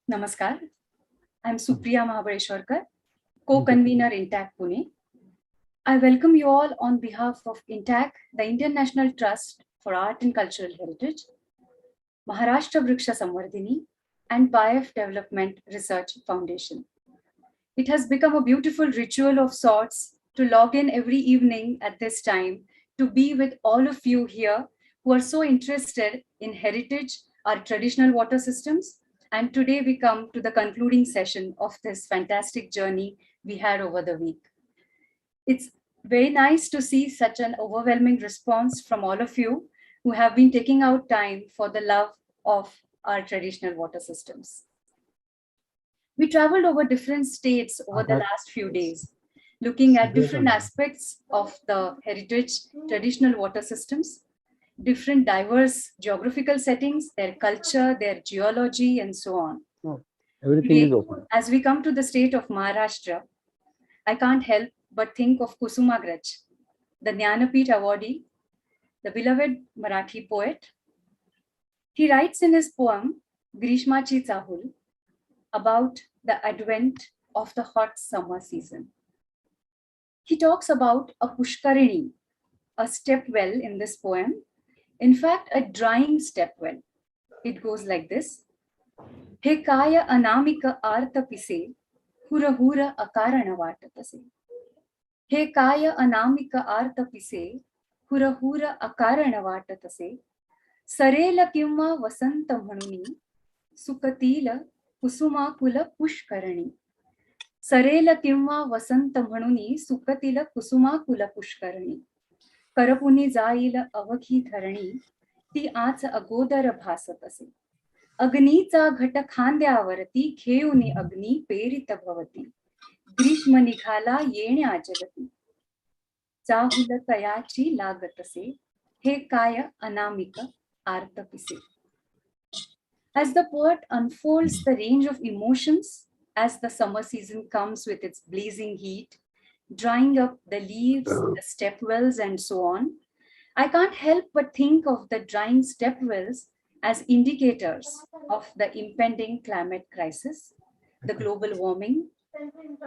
Namaskar. I'm Supriya Mahabaleshwarkar, co-convener INTAC Pune. I welcome you all on behalf of INTAC, the Indian National Trust for Art and Cultural Heritage, Maharashtra Vriksha Samvardhini, and BIF Development Research Foundation. It has become a beautiful ritual of sorts to log in every evening at this time to be with all of you here who are so interested in heritage, our traditional water systems. And today we come to the concluding session of this fantastic journey we had over the week. It's very nice to see such an overwhelming response from all of you who have been taking out time for the love of our traditional water systems. We traveled over different states over the last few days, looking at different aspects of the heritage traditional water systems, different diverse geographical settings, their culture, their geology, and so on. Everything Today, is open. as we come to the state of Maharashtra, I can't help but think of Kusumagraj, the Jnanapith awardee, the beloved Marathi poet. He writes in his poem, Grishmachi Chahul, about the advent of the hot summer season. He talks about a pushkarini, a step well in this poem. In fact, a drying step well. It goes like this. He kaya anamika arta pise, hura hura akarana vatatase. He kaya anamika arta pise, hura hura akarana vatatase. Sarela किंवा वसंत म्हणुनी सुकतील कुसुमाकुल पुष्करणी. सरेल किंवा वसंत म्हणुनी सुकतील कुसुमाकुल पुष्करणी. करपुनी जाईल अवघी धरणी, ती आच अगोदर भासत असे. अग्नीचा घट खांद्यावरती घेऊनी अग्नी पेरित भवती. ग्रीष्म निघाला येण्या जगती. चाहुल तयाची लागत असे, हे काय अनामिक आर्तपिसे. As the poet unfolds the range of emotions as the summer season comes with its blazing heat, drying up the leaves, the stepwells, and so on, I can't help but think of the drying stepwells as indicators of the impending climate crisis, the global warming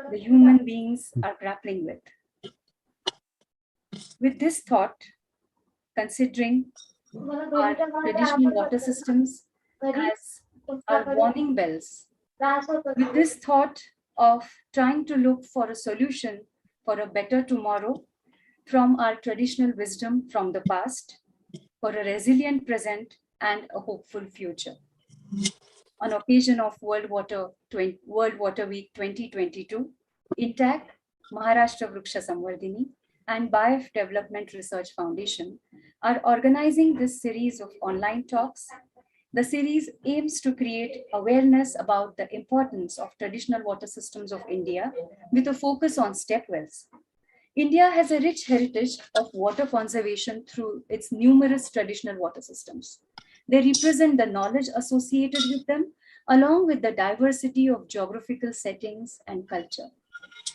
the human beings are grappling with. With this thought, considering our traditional water systems as our warning bells, with this thought of trying to look for a solution for a better tomorrow from our traditional wisdom from the past, for a resilient present and a hopeful future. On occasion of World Water Week 2022, INTAC, Maharashtra Vriksha Samvardhini, and BIF Development Research Foundation are organizing this series of online talks. The series aims to create awareness about the importance of traditional water systems of India with a focus on stepwells. India has a rich heritage of water conservation through its numerous traditional water systems. They represent the knowledge associated with them, along with the diversity of geographical settings and culture.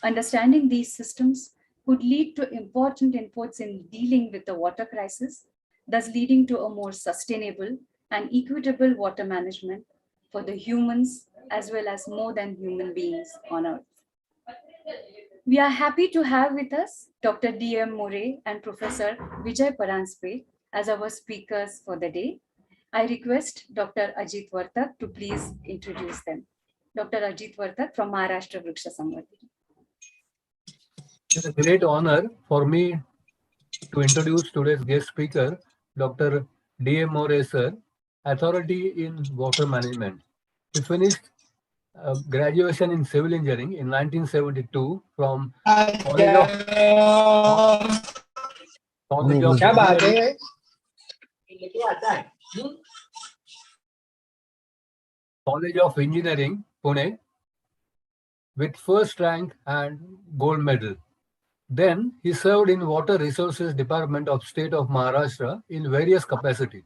Understanding these systems could lead to important inputs in dealing with the water crisis, thus leading to a more sustainable and equitable water management for the humans as well as more than human beings on Earth. We are happy to have with us Dr. D.M. More and Professor Vijay Paranspe as our speakers for the day. I request Dr. Ajit Vartak to please introduce them. Dr. Ajit Vartak from Maharashtra Vriksha Samvardhini. It's a great honor for me to introduce today's guest speaker, Dr. D.M. More, sir, authority in water management. He finished graduation in civil engineering in 1972 from College of Engineering, Pune, with first rank and gold medal. Then he served in Water Resources Department of State of Maharashtra in various capacities.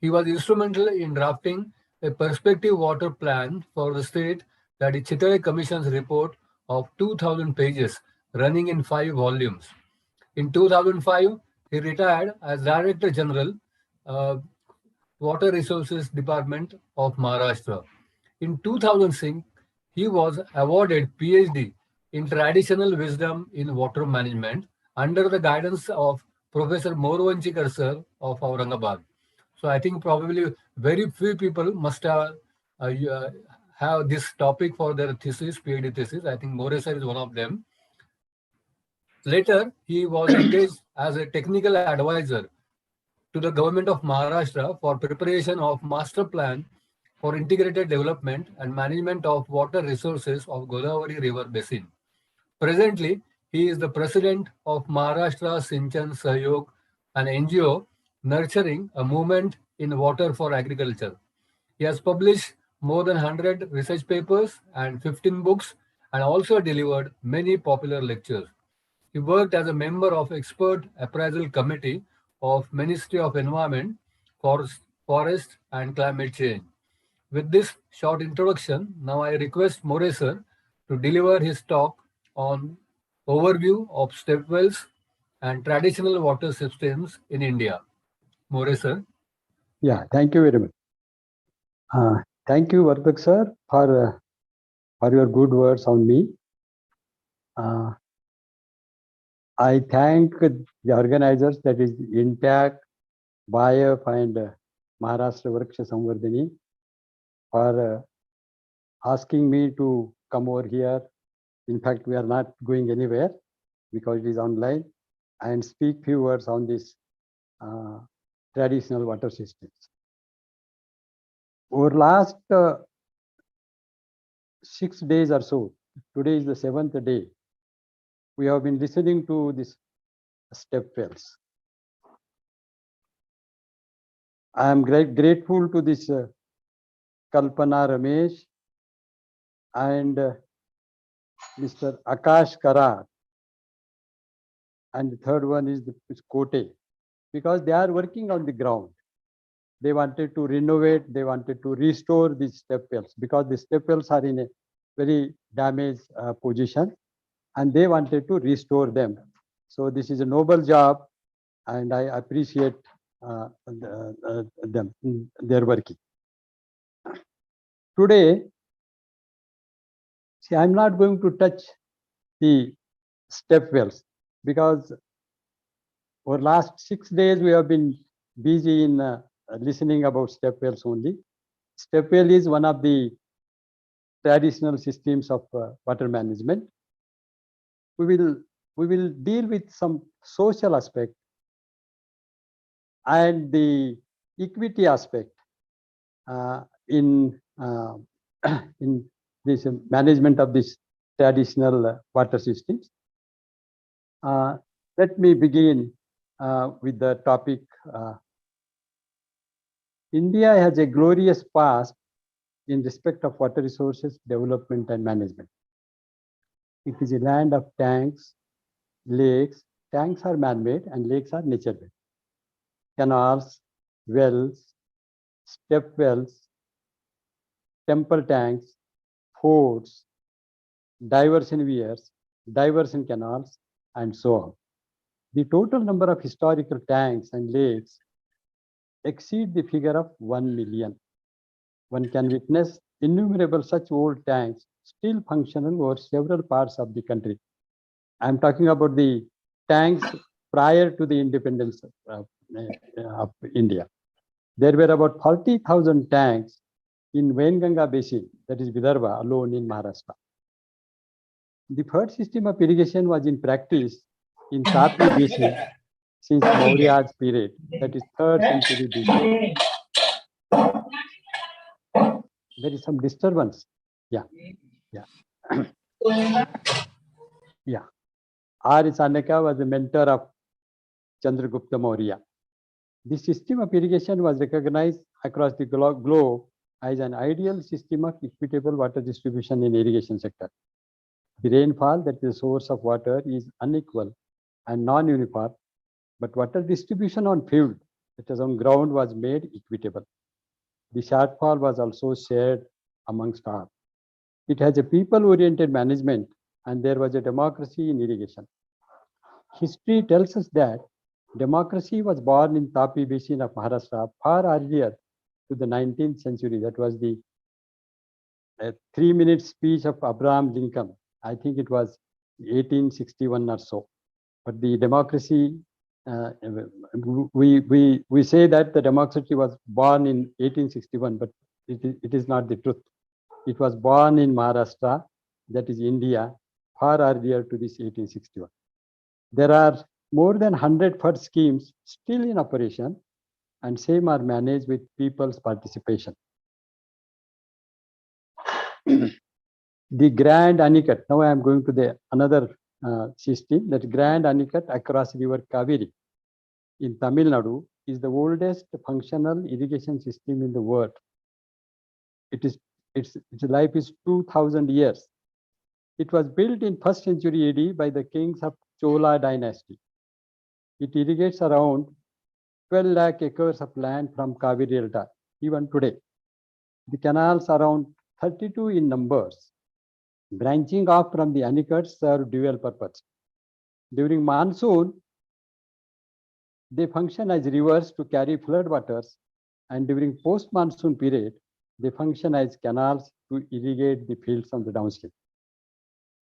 He was instrumental in drafting a perspective water plan for the state, that is Chitale Commission's report of 2,000 pages running in 5 volumes. In 2005, he retired as Director General, Water Resources Department of Maharashtra. In 2006, he was awarded PhD in traditional wisdom in water management under the guidance of Professor Morvanchikar sir of Aurangabad. So I think probably very few people must have this topic for their thesis, PhD thesis. I think More sir is one of them. Later, he was engaged as a technical advisor to the government of Maharashtra for preparation of master plan for integrated development and management of water resources of Godavari River Basin. Presently, he is the president of Maharashtra Sinchan Sahyog, an NGO nurturing a movement in water for agriculture. He has published more than 100 research papers and 15 books and also delivered many popular lectures. He worked as a member of expert appraisal committee of Ministry of Environment, Forest and Climate Change. With this short introduction, now I request More sir to deliver his talk on overview of step wells and traditional water systems in India. More sir. Yeah, thank you very much. Thank you, Vartak sir, for your good words on me. I thank the organizers, that is INTAC, BIAF and Maharashtra Vriksha Samvardhini, for asking me to come over here. In fact, we are not going anywhere because it is online, and speak few words on this traditional water systems. Over last 6 days or so, today is the 7th day, we have been listening to this step wells. I am grateful to this Kalpana Ramesh and Mr. Akash Karar, and the third one is Kote, because they are working on the ground. They wanted to renovate, they wanted to restore these step wells because the step wells are in a very damaged position, and they wanted to restore them. So this is a noble job, and I appreciate them, their working. Today, see, I'm not going to touch the step wells because over last 6 days we have been busy in listening about step wells only. Step well is one of the traditional systems of water management. We will deal with some social aspect and the equity aspect in in this management of this traditional water systems. Let me begin with the topic. India has a glorious past in respect of water resources, development and management. It is a land of tanks, lakes. Tanks are man-made and lakes are nature-made. Canals, wells, step wells, temple tanks, forts, diversion weirs, diversion canals, and so on. The total number of historical tanks and lakes exceed the figure of 1 million. One can witness innumerable such old tanks still functional over several parts of the country. I'm talking about the tanks prior to the independence of India. There were about 40,000 tanks in Wainganga Basin, that is Vidarbha, alone in Maharashtra. The third system of irrigation was in practice in Tapi Basin since Maurya's period, that is 3rd century BC. There is some disturbance. Yeah. Yeah. R. Chanakya was the mentor of Chandragupta Maurya. The system of irrigation was recognized across the globe as an ideal system of equitable water distribution in irrigation sector. The rainfall, that is the source of water, is unequal and non-uniform, but water distribution on field, that is on ground, was made equitable. The shortfall was also shared amongst all. It has a people-oriented management, and there was a democracy in irrigation. History tells us that democracy was born in Tapi Basin of Maharashtra far earlier to the 19th century. That was the a 3-minute speech of Abraham Lincoln. I think it was 1861 or so. But the democracy, we say that the democracy was born in 1861, but it is not the truth. It was born in Maharashtra, that is India, far earlier to this 1861. There are more than 100 FUD schemes still in operation, and same are managed with people's participation. The Grand Anicut. Now I am going to the another system, that Grand Anicut across river Kaveri in Tamil Nadu is the oldest functional irrigation system in the world. Its life is 2000 years. It was built in 1st century AD by the kings of Chola dynasty. It irrigates around 12 lakh acres of land from Kaveri Delta, even today. The canals around 32 in numbers, branching off from the Anicuts, serve dual purpose. During monsoon, they function as rivers to carry flood waters, and during post-monsoon period, they function as canals to irrigate the fields on the downstream.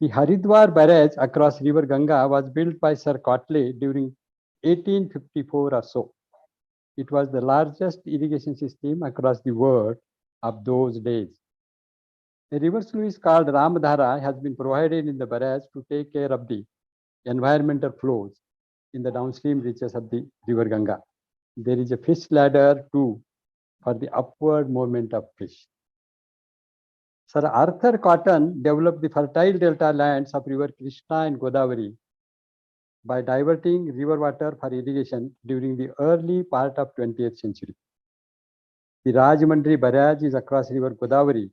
The Haridwar barrage across river Ganga was built by Sir Cotley during 1854 or so. It was the largest irrigation system across the world of those days. A river sluice called Ramadhara has been provided in the barrage to take care of the environmental flows in the downstream reaches of the river Ganga. There is a fish ladder too for the upward movement of fish. Sir Arthur Cotton developed the fertile delta lands of river Krishna and Godavari by diverting river water for irrigation during the early part of 20th century. The Rajahmundry barrage is across river Godavari,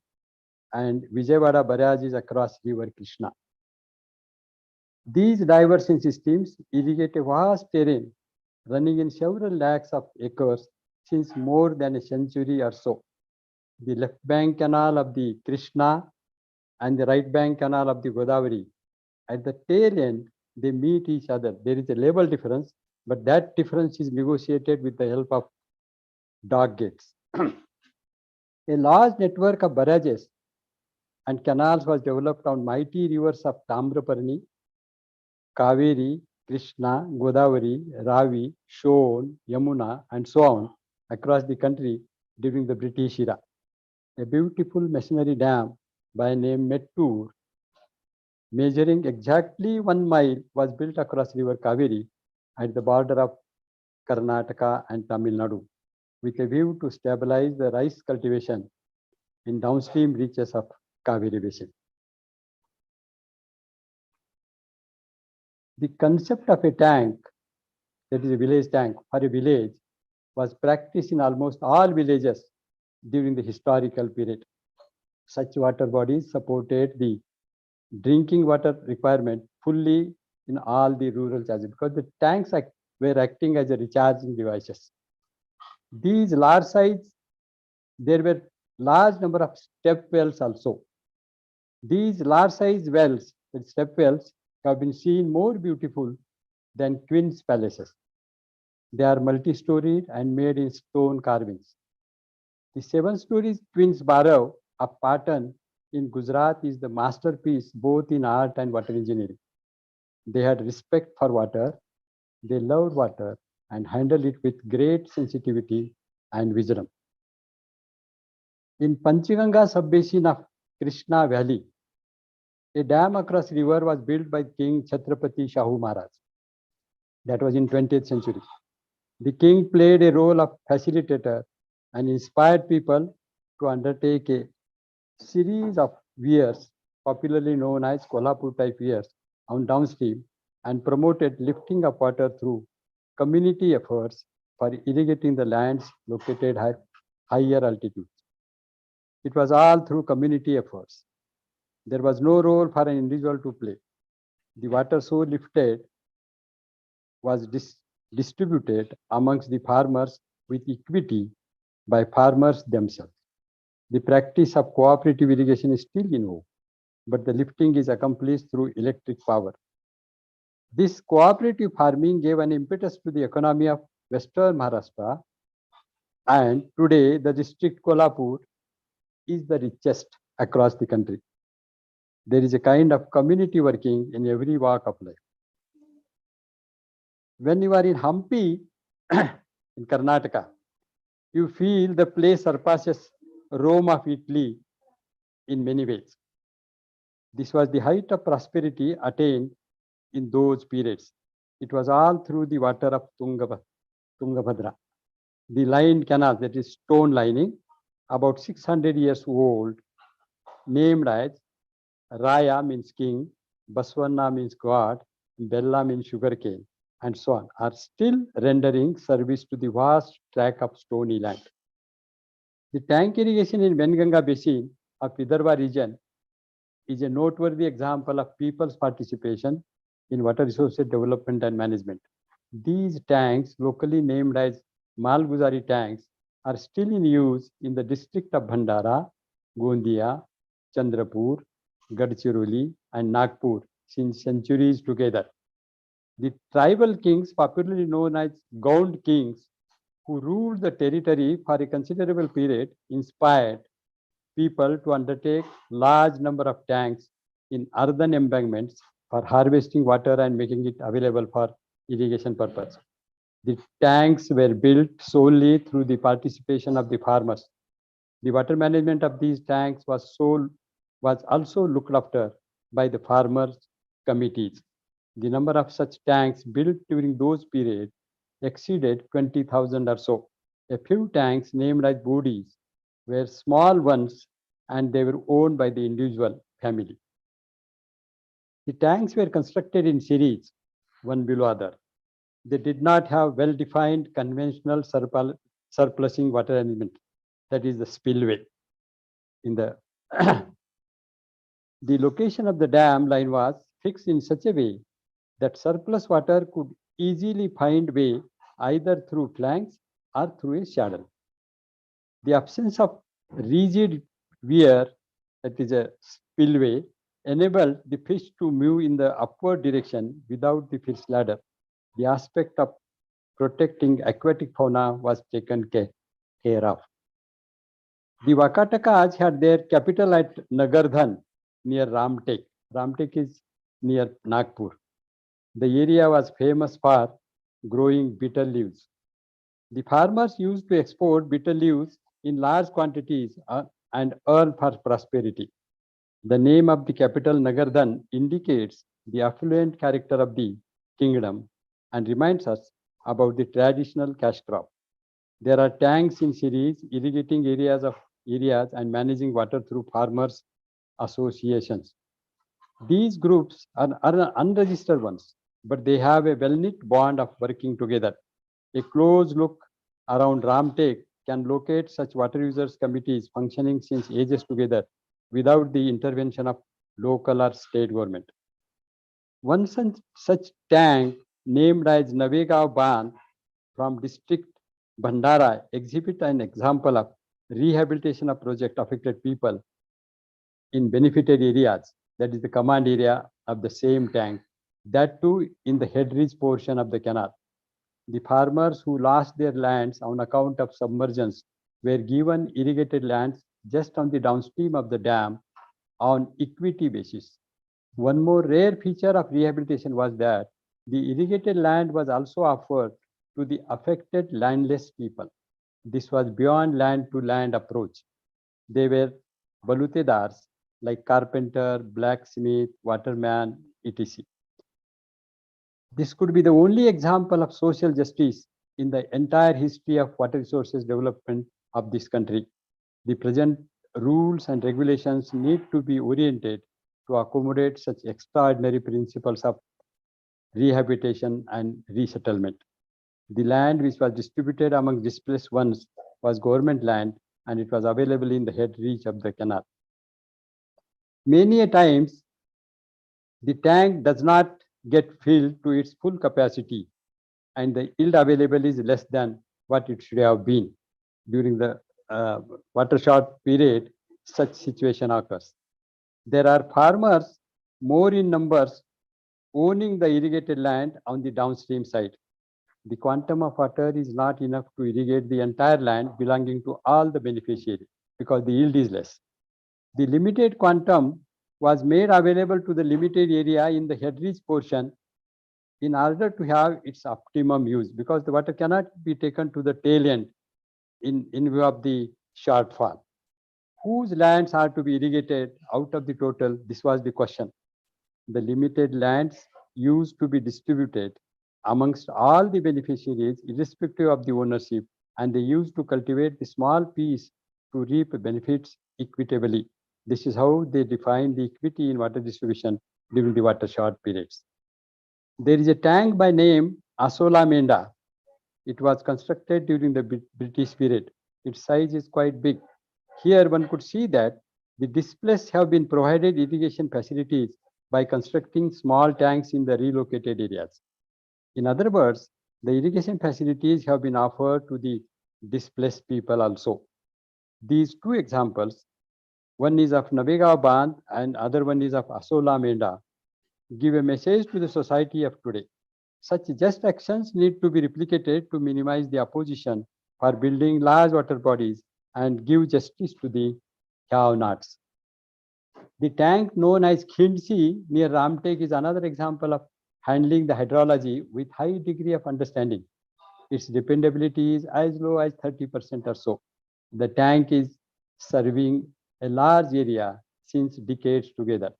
and Vijayawada barrage is across river Krishna. These diversion systems irrigate a vast terrain running in several lakhs of acres since more than a century or so. The left bank canal of the Krishna and the right bank canal of the Godavari, at the tail end, they meet each other. There is a level difference, but that difference is negotiated with the help of dog gates. A large network of barrages and canals was developed on mighty rivers of Tamraparni, Kaveri, Krishna, Godavari, Ravi, Shon, Yamuna, and so on across the country during the British era. A beautiful masonry dam by name Mettur, measuring exactly 1 mile, was built across river Kaveri at the border of Karnataka and Tamil Nadu, with a view to stabilize the rice cultivation in downstream reaches of Kaveri Basin. The concept of a tank, that is a village tank for a village, was practiced in almost all villages during the historical period. Such water bodies supported the drinking water requirement fully in all the rural areas because the tanks were acting as a recharging devices. These large size, there were large number of step wells also. These large size wells, the step wells, have been seen more beautiful than queen's palaces. They are multi-storied and made in stone carvings. The 7-story Queen's Barrow of Patan in Gujarat is the masterpiece both in art and water engineering. They had respect for water, they loved water, and handled it with great sensitivity and wisdom. In Panchganga subbasin of Krishna Valley, a dam across river was built by King Chhatrapati Shahu Maharaj. That was in 20th century. The king played a role of facilitator and inspired people to undertake a series of weirs, popularly known as Kolhapur type weirs, on downstream, and promoted lifting of water through community efforts for irrigating the lands located at higher altitudes. It was all through community efforts. There was no role for an individual to play. The water so lifted was distributed amongst the farmers with equity by farmers themselves. The practice of cooperative irrigation is still in vogue, but the lifting is accomplished through electric power. This cooperative farming gave an impetus to the economy of Western Maharashtra, and today the district Kolhapur is the richest across the country. There is a kind of community working in every walk of life. When you are in Hampi, in Karnataka, you feel the place surpasses Rome of Italy in many ways. This was the height of prosperity attained in those periods. It was all through the water of Tungabhadra. The lined canal, that is stone lining, about 600 years old, named as Raya means king, Baswanna means God, Bella means sugarcane, and so on, are still rendering service to the vast tract of stony land. The tank irrigation in Venganga Basin of Vidarbha region is a noteworthy example of people's participation in water resources development and management. These tanks, locally named as Malguzari tanks, are still in use in the district of Bhandara, Gondia, Chandrapur, Gadchiroli, and Nagpur since centuries together. The tribal kings, popularly known as Gaund kings, who ruled the territory for a considerable period, inspired people to undertake large number of tanks in earthen embankments for harvesting water and making it available for irrigation purpose. The tanks were built solely through the participation of the farmers. The water management of these tanks was also looked after by the farmers' committees. The number of such tanks built during those periods exceeded 20,000 or so. A few tanks named as Bodis were small ones and they were owned by the individual family. The tanks were constructed in series, one below other. They did not have well-defined conventional surplusing water management, that is the spillway. In the the location of the dam line was fixed in such a way that surplus water could easily find way either through flanks or through a saddle. The absence of rigid weir, that is a spillway, enabled the fish to move in the upward direction without the fish ladder. The aspect of protecting aquatic fauna was taken care of. The Vakatakas had their capital at Nagardhan near Ramtek. Ramtek is near Nagpur. The area was famous for growing bitter leaves. The farmers used to export bitter leaves in large quantities and earn for prosperity. The name of the capital Nagardhan indicates the affluent character of the kingdom and reminds us about the traditional cash crop. There are tanks in series irrigating areas and managing water through farmers' associations. These groups are unregistered ones, but they have a well-knit bond of working together. A close look around Ramtek can locate such water users committees functioning since ages together without the intervention of local or state government. One such tank named as Navegaon Ban from district Bhandara exhibit an example of rehabilitation of project affected people in benefited areas, that is the command area of the same tank, that too in the headridge portion of the canal. The farmers who lost their lands on account of submergence were given irrigated lands just on the downstream of the dam on equity basis. One more rare feature of rehabilitation was that the irrigated land was also offered to the affected landless people. This was beyond land to land approach. They were balutedars like carpenter, blacksmith, waterman, etc. This could be the only example of social justice in the entire history of water resources development of this country. The present rules and regulations need to be oriented to accommodate such extraordinary principles of rehabilitation and resettlement. The land which was distributed among displaced ones was government land and it was available in the head reach of the canal. Many a times, the tank does not get filled to its full capacity and the yield available is less than what it should have been. During the water short period, such situation occurs. There are farmers more in numbers owning the irrigated land on the downstream side. The quantum of water is not enough to irrigate the entire land belonging to all the beneficiaries because the yield is less. The limited quantum was made available to the limited area in the headreach portion in order to have its optimum use, because the water cannot be taken to the tail end in view of the shortfall. Whose lands are to be irrigated out of the total? This was the question. The limited lands used to be distributed amongst all the beneficiaries, irrespective of the ownership, and they used to cultivate the small piece to reap benefits equitably. This is how they define the equity in water distribution during the water short periods. There is a tank by name Asola Menda. It was constructed during the British period. Its size is quite big. Here one could see that the displaced have been provided irrigation facilities by constructing small tanks in the relocated areas. In other words, the irrigation facilities have been offered to the displaced people also. These two examples, one is of Navega Bandh and other one is of Asola Menda, give a message to the society of today. Such just actions need to be replicated to minimize the opposition for building large water bodies and give justice to the have-nots. The tank known as Khindsi near Ramtek is another example of handling the hydrology with high degree of understanding. Its dependability is as low as 30% or so. The tank is serving a large area since decades together.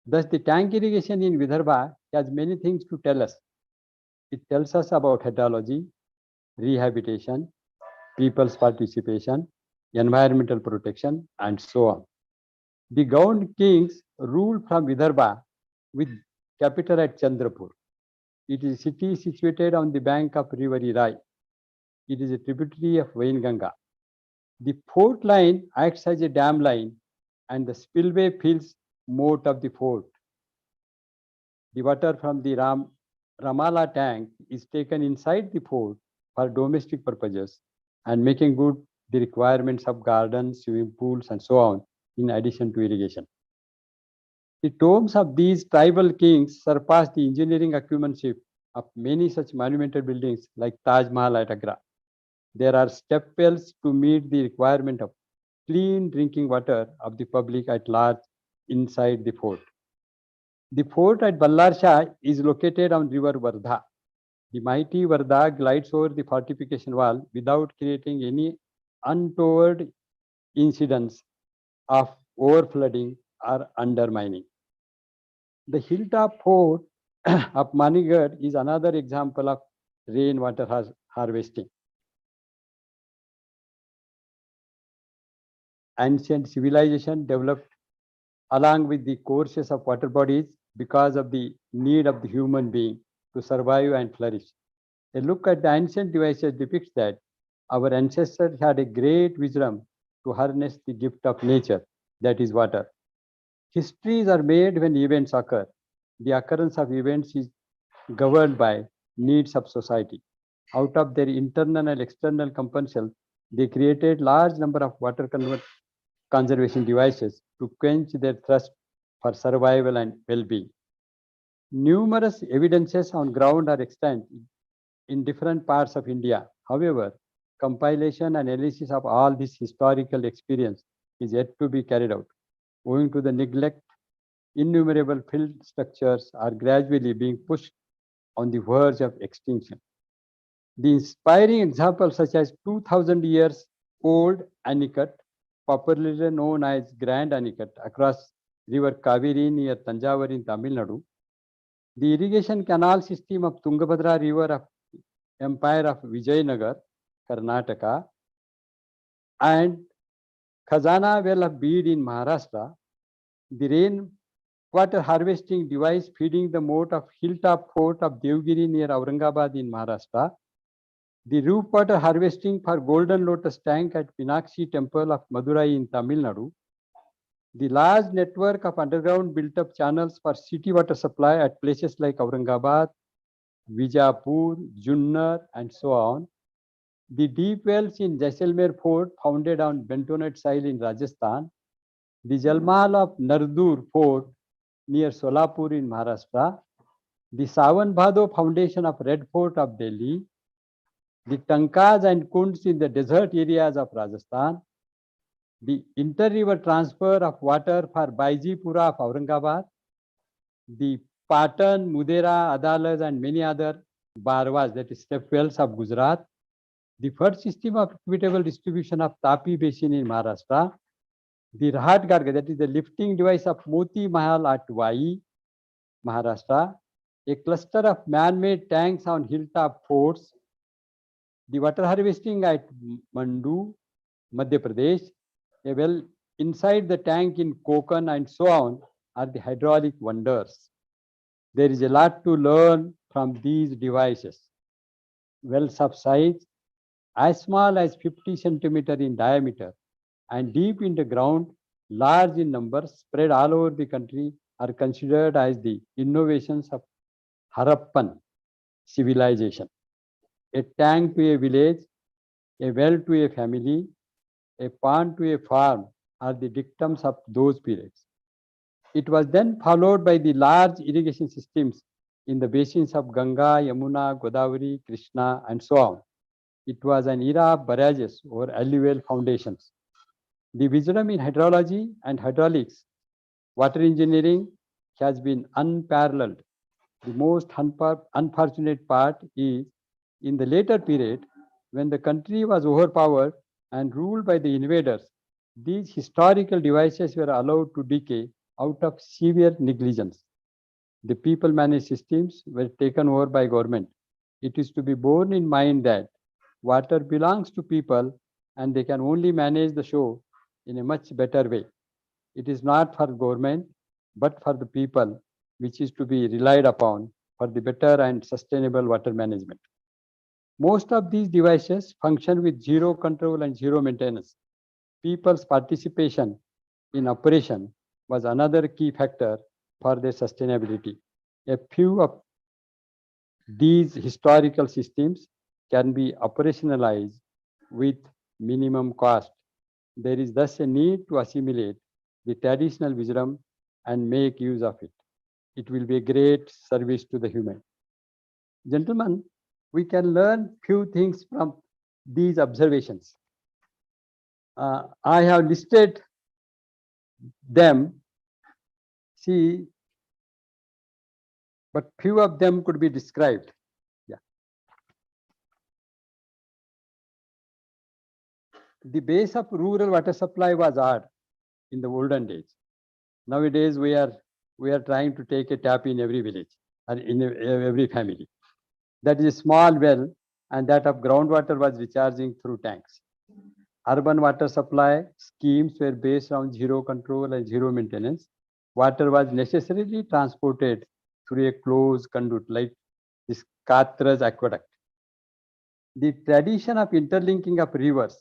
Thus, the tank irrigation in Vidarbha has many things to tell us. It tells us about hydrology, rehabilitation, people's participation, environmental protection, and so on. The Gaund kings ruled from Vidarbha with capital at Chandrapur. It is a city situated on the bank of river Irai. It is a tributary of Vainganga. The fort line acts as a dam line and the spillway fills moat of the fort. The water from the Ramala tank is taken inside the fort for domestic purposes and making good the requirements of gardens, swimming pools, and so on, in addition to irrigation. The tombs of these tribal kings surpass the engineering acumenship of many such monumental buildings like Taj Mahal at Agra. There are step wells to meet the requirement of clean drinking water of the public at large inside the fort. The fort at Ballarsha is located on river Vardha. The mighty Vardha glides over the fortification wall without creating any untoward incidents of overflooding or undermining. The hilltop fort of Manigarh is another example of rainwater harvesting. Ancient civilization developed along with the courses of water bodies because of the need of the human being to survive and flourish. A look at the ancient devices depicts that our ancestors had a great wisdom to harness the gift of nature, that is water. Histories are made when events occur. The occurrence of events is governed by needs of society. Out of their internal and external compulsions, they created large number of water conservation devices to quench their thirst for survival and well-being. Numerous evidences on ground are extant in different parts of India. However, compilation and analysis of all this historical experience is yet to be carried out. Owing to the neglect, innumerable field structures are gradually being pushed on the verge of extinction. The inspiring examples such as 2000 years old Anicut, popularly known as Grand Anicut, across river Kaveri near Tanjavur in Tamil Nadu, the irrigation canal system of Tungabhadra river of Empire of Vijayanagar, Karnataka, and Khazana well of Beed in Maharashtra, the rainwater harvesting device feeding the moat of hilltop fort of Devgiri near Aurangabad in Maharashtra, the roof water harvesting for Golden Lotus tank at Pinakshi temple of Madurai in Tamil Nadu, the large network of underground built-up channels for city water supply at places like Aurangabad, Vijapur, Junnar, and so on, the deep wells in Jaisalmer Fort founded on bentonite soil in Rajasthan, the Jalmahal of Nardur Fort near Solapur in Maharashtra, the Sawan Bhado Foundation of Red Fort of Delhi, the Tankas and Kunds in the desert areas of Rajasthan, the inter-river transfer of water for Baijipura of Aurangabad, the Patan, Mudera, Adalas, and many other Barwas, that is step wells of Gujarat, the first system of equitable distribution of Tapi Basin in Maharashtra, the Rahat Garga, that is the lifting device of Moti Mahal at Vai, Maharashtra, a cluster of man-made tanks on hilltop forts, the water harvesting at Mandu, Madhya Pradesh, a well inside the tank in Konkan, and so on, are the hydraulic wonders. There is a lot to learn from these devices. Wells of size as small as 50 centimeter in diameter and deep in the ground, large in number, spread all over the country, are considered as the innovations of Harappan civilization. A tank to a village, a well to a family, a pond to a farm are the dictums of those periods. It was then followed by the large irrigation systems in the basins of Ganga, Yamuna, Godavari, Krishna, and so on. It was an era of barrages or alluvial foundations. The wisdom in hydrology and hydraulics, water engineering has been unparalleled. The most unfortunate part is in the later period, when the country was overpowered and ruled by the invaders, these historical devices were allowed to decay out of severe negligence. The people managed systems were taken over by government. It is to be borne in mind that water belongs to people and they can only manage the show in a much better way. It is not for government, but for the people, which is to be relied upon for the better and sustainable water management. Most of these devices function with zero control and zero maintenance. People's participation in operation was another key factor for their sustainability. A few of these historical systems can be operationalized with minimum cost. There is thus a need to assimilate the traditional wisdom and make use of it. It will be a great service to the human. Gentlemen, we can learn few things from these observations. I have listed them. See, but few of them could be described. Yeah. The base of rural water supply was odd in the olden days. Nowadays, we are trying to take a tap in every village or in every family. That is a small well, and that of groundwater was recharging through tanks. Urban water supply schemes were based on zero control and zero maintenance. Water was necessarily transported through a closed conduit like this Katras aqueduct. The tradition of interlinking of rivers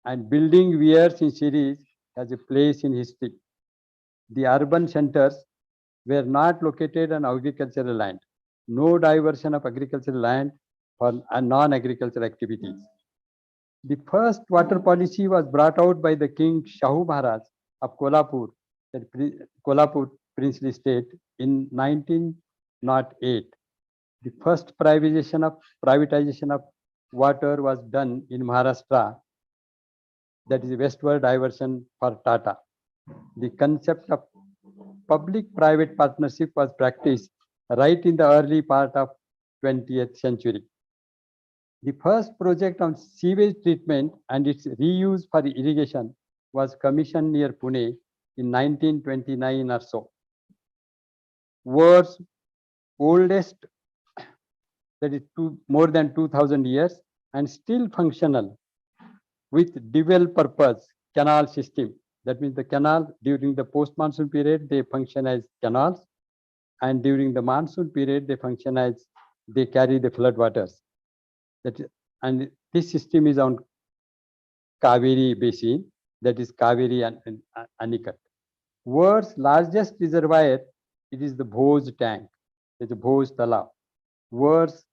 and building weirs in series has a place in history. The urban centers were not located on agricultural land. No diversion of agricultural land for non-agricultural activities. The first water policy was brought out by the King Shahu Maharaj of Kolhapur, Kolhapur princely state, in 1908. The first privatization of water was done in Maharashtra, that is westward diversion for Tata. The concept of public-private partnership was practiced right in the early part of 20th century. The first project on sewage treatment and its reuse for irrigation was commissioned near Pune in 1929 or so. World's oldest, that is more than 2000 years, and still functional with dual purpose canal system. That means the canal during the post-monsoon period, they function as canals, and during the monsoon period, they carry the flood waters. And this system is on Kaveri basin, that is Kaveri and Anikat. World's largest reservoir, it is the Bhoj tank, it's a Bhoj Talab. World's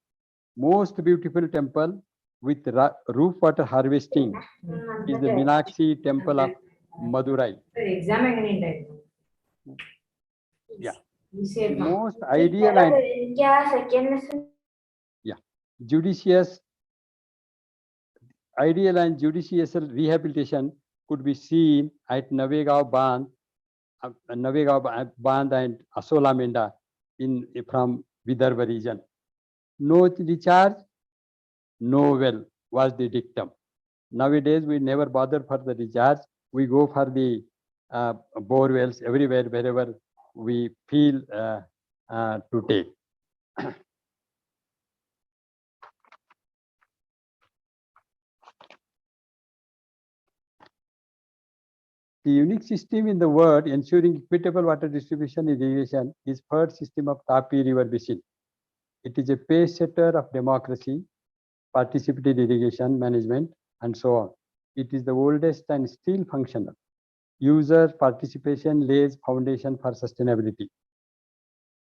most beautiful temple with roof water harvesting is the Meenakshi temple of Madurai. Yeah. The most ideal and judicious rehabilitation could be seen at Navegaon Bandh and Asolamenda from Vidarbha region. No recharge, no well was the dictum. Nowadays, we never bother for the recharge. We go for the bore wells everywhere, wherever we feel to take. The unique system in the world ensuring equitable water distribution irrigation is third system of Tapi River Basin. It is a pace setter of democracy, participated irrigation management, and so on. It is the oldest and still functional. User participation lays foundation for sustainability.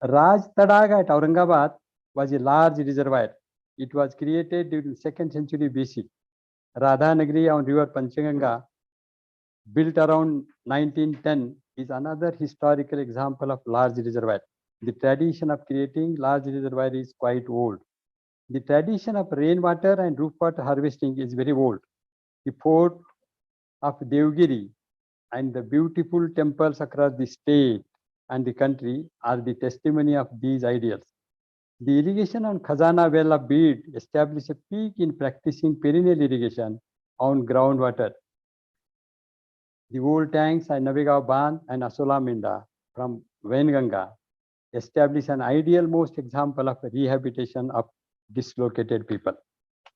Raj Tadaga at Aurangabad was a large reservoir. It was created during 2nd century BC. Radhanagari on river Panchaganga, built around 1910, is another historical example of large reservoir. The tradition of creating large reservoir is quite old. The tradition of rainwater and roof water harvesting is very old. The fort of Devgiri and the beautiful temples across the state and the country are the testimony of these ideals. The irrigation on Khazana well of Beed established a peak in practicing perennial irrigation on groundwater. The old tanks at Navegaon Bandh and Asolamenda from Wainganga establish an ideal most example of rehabilitation of dislocated people.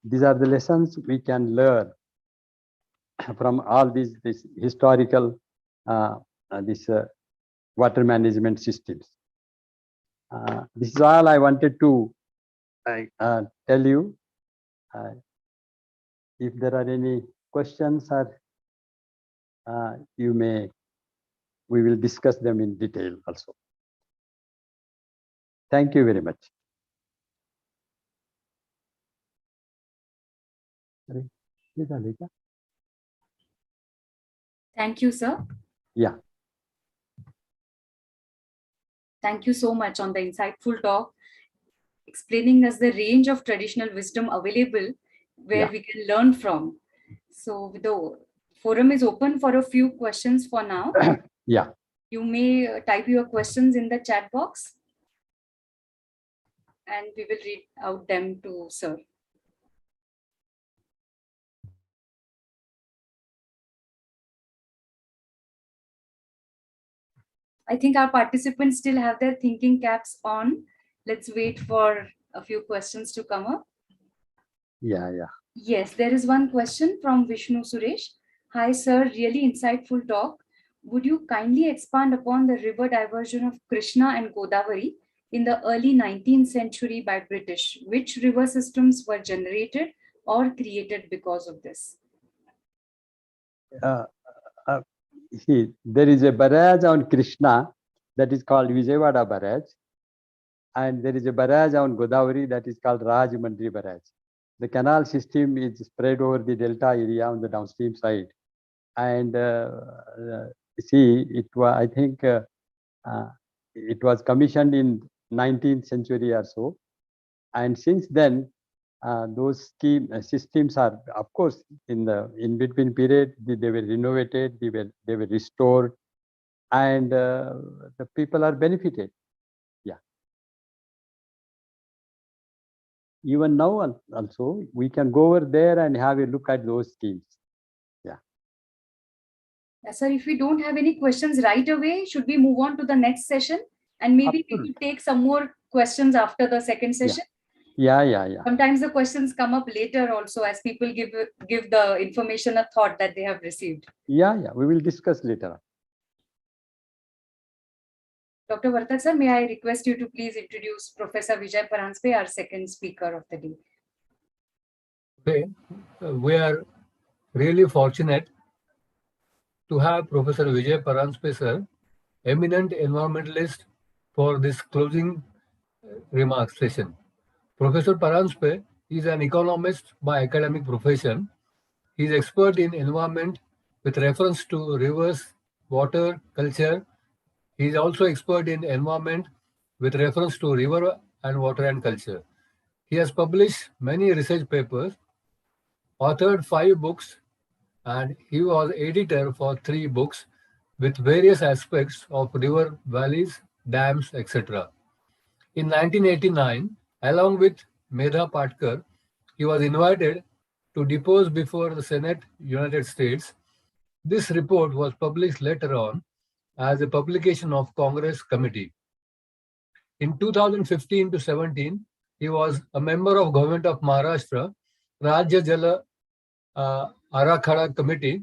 These are the lessons we can learn from all these historical water management systems. This is all I wanted to tell you. If there are any questions, or we will discuss them in detail also. Thank you very much. Thank you, sir. Yeah. Thank you so much on the insightful talk, explaining us the range of traditional wisdom available where we can learn from. So the forum is open for a few questions for now. Yeah. You may type your questions in the chat box and we will read out them to sir. I think our participants still have their thinking caps on. Let's wait for a few questions to come up. Yeah. Yes, there is one question from Vishnu Suresh. Hi, sir. Really insightful talk. Would you kindly expand upon the river diversion of Krishna and Godavari in the early 19th century by British? Which river systems were generated or created because of this? See, there is a barrage on Krishna that is called Vijayawada barrage, and there is a barrage on Godavari that is called Rajahmundry barrage. The canal system is spread over the delta area on the downstream side, and see, I think it was commissioned in 19th century or so, and since then those systems are, of course, in between period they were renovated, they were restored, and the people are benefited. Yeah. Even now also we can go over there and have a look at those schemes. Yeah. Yes, sir. If we don't have any questions right away, should we move on to the next session? And maybe we will take some more questions after the second session. Yeah. Sometimes the questions come up later also as people give the information a thought that they have received. Yeah. We will discuss later. Dr. Vartak sir, may I request you to please introduce Professor Vijay Paranspe, our second speaker of the day. Today, we are really fortunate to have Professor Vijay Paranspe sir, eminent environmentalist, for this closing remarks session. Professor Paranspe is an economist by academic profession. He is expert in environment with reference to rivers, water, culture. He is also expert in environment with reference to river and water and culture. He has published many research papers, authored 5 books, and he was editor for 3 books with various aspects of river valleys, dams, etc. In 1989, along with Medha Patkar, he was invited to depose before the Senate, United States. This report was published later on as a publication of Congress committee. In 2015 to 17, he was a member of Government of Maharashtra, Rajya Jala Arakhada Committee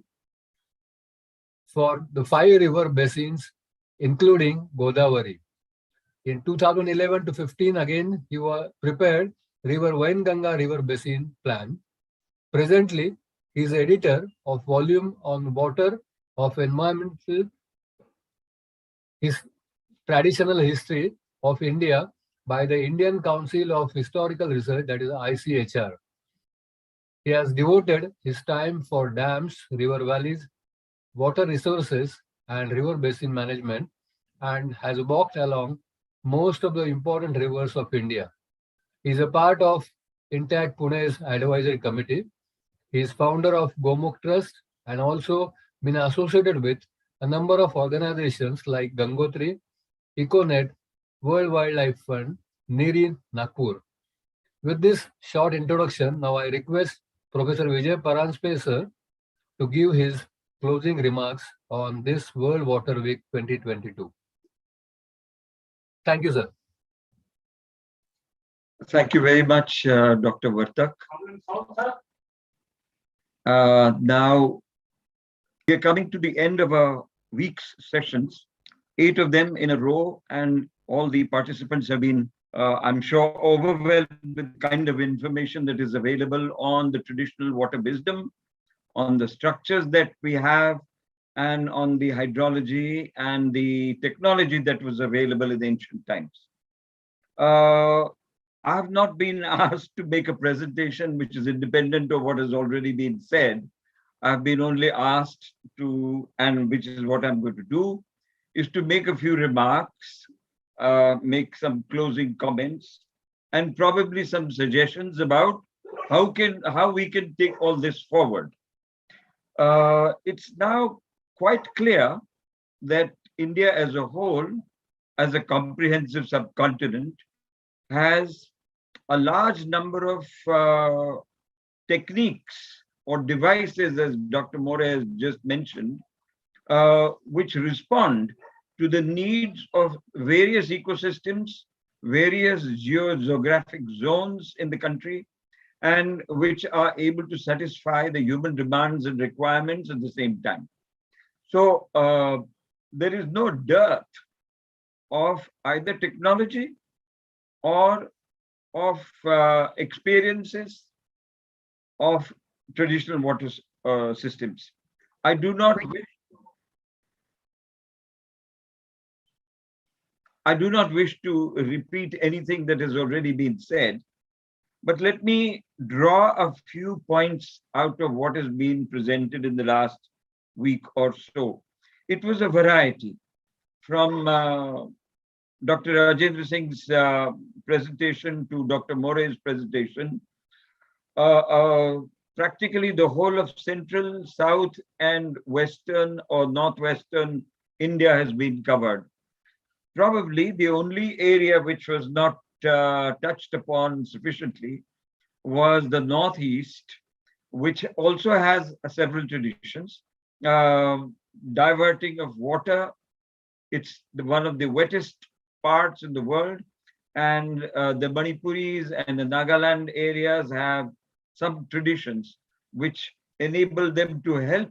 for the 5 river basins, including Godavari. In 2011 to 15, again, he was prepared River Wainganga River Basin Plan. Presently, he is editor of volume on water of environmental traditional history of India by the Indian Council of Historical Research, that is ICHR. He has devoted his time for dams, river valleys, water resources, and river basin management, and has walked along most of the important rivers of India. He is a part of Intact Pune's advisory committee. He is founder of Gomukh Trust and also been associated with a number of organizations like Gangotri, EcoNet, World Wildlife Fund, Niri, Nagpur. With this short introduction, now I request Professor Vijay Paranspe to give his closing remarks on this World Water Week 2022. Thank you, sir. Thank you very much, Dr. Vartak. Now, we are coming to the end of our week's sessions, 8 of them in a row, and all the participants have been, I'm sure, overwhelmed with the kind of information that is available on the traditional water wisdom, on the structures that we have, and on the hydrology and the technology that was available in ancient times. I have not been asked to make a presentation which is independent of what has already been said. I've been only asked to, and which is what I'm going to do, is to make a few remarks, make some closing comments, and probably some suggestions about how we can take all this forward. It's now quite clear that India as a whole, as a comprehensive subcontinent, has a large number of techniques or devices, as Dr. More has just mentioned, which respond to the needs of various ecosystems, various geographic zones in the country, and which are able to satisfy the human demands and requirements at the same time. So there is no dearth of either technology or of experiences of traditional water systems. I do not wish to repeat anything that has already been said, but let me draw a few points out of what has been presented in the last week or so. It was a variety from Dr. Rajendra Singh's presentation to Dr. More's presentation. Practically the whole of central, south, and western or northwestern India has been covered. Probably the only area which was not touched upon sufficiently was the northeast, which also has several traditions. Diverting of water, it's one of the wettest parts in the world, and the Manipuris and the Nagaland areas have some traditions which enable them to help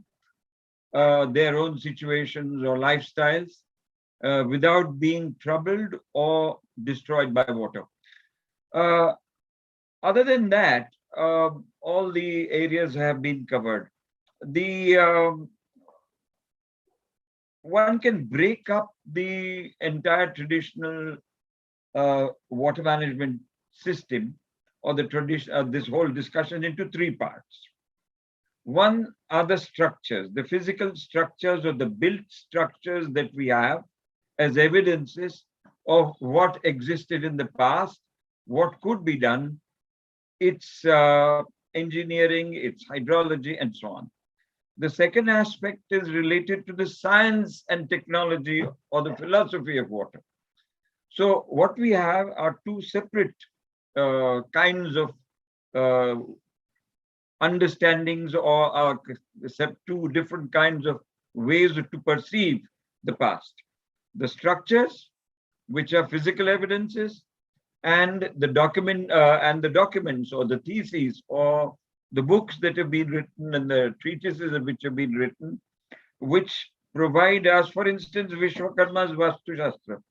their own situations or lifestyles without being troubled or destroyed by water. Other than that, all the areas have been covered. One can break up the entire traditional water management system or the tradition, this whole discussion into 3 parts. One are the structures, the physical structures or the built structures that we have as evidences of what existed in the past, what could be done, its engineering, its hydrology, and so on. The second aspect is related to the science and technology or the philosophy of water. So what we have are two separate kinds of understandings, or two different kinds of ways to perceive the past. The structures, which are physical evidences, and the documents or the theses or the books that have been written and the treatises which have been written, which provide us, for instance, Vishwakarma's Vastu Shastra,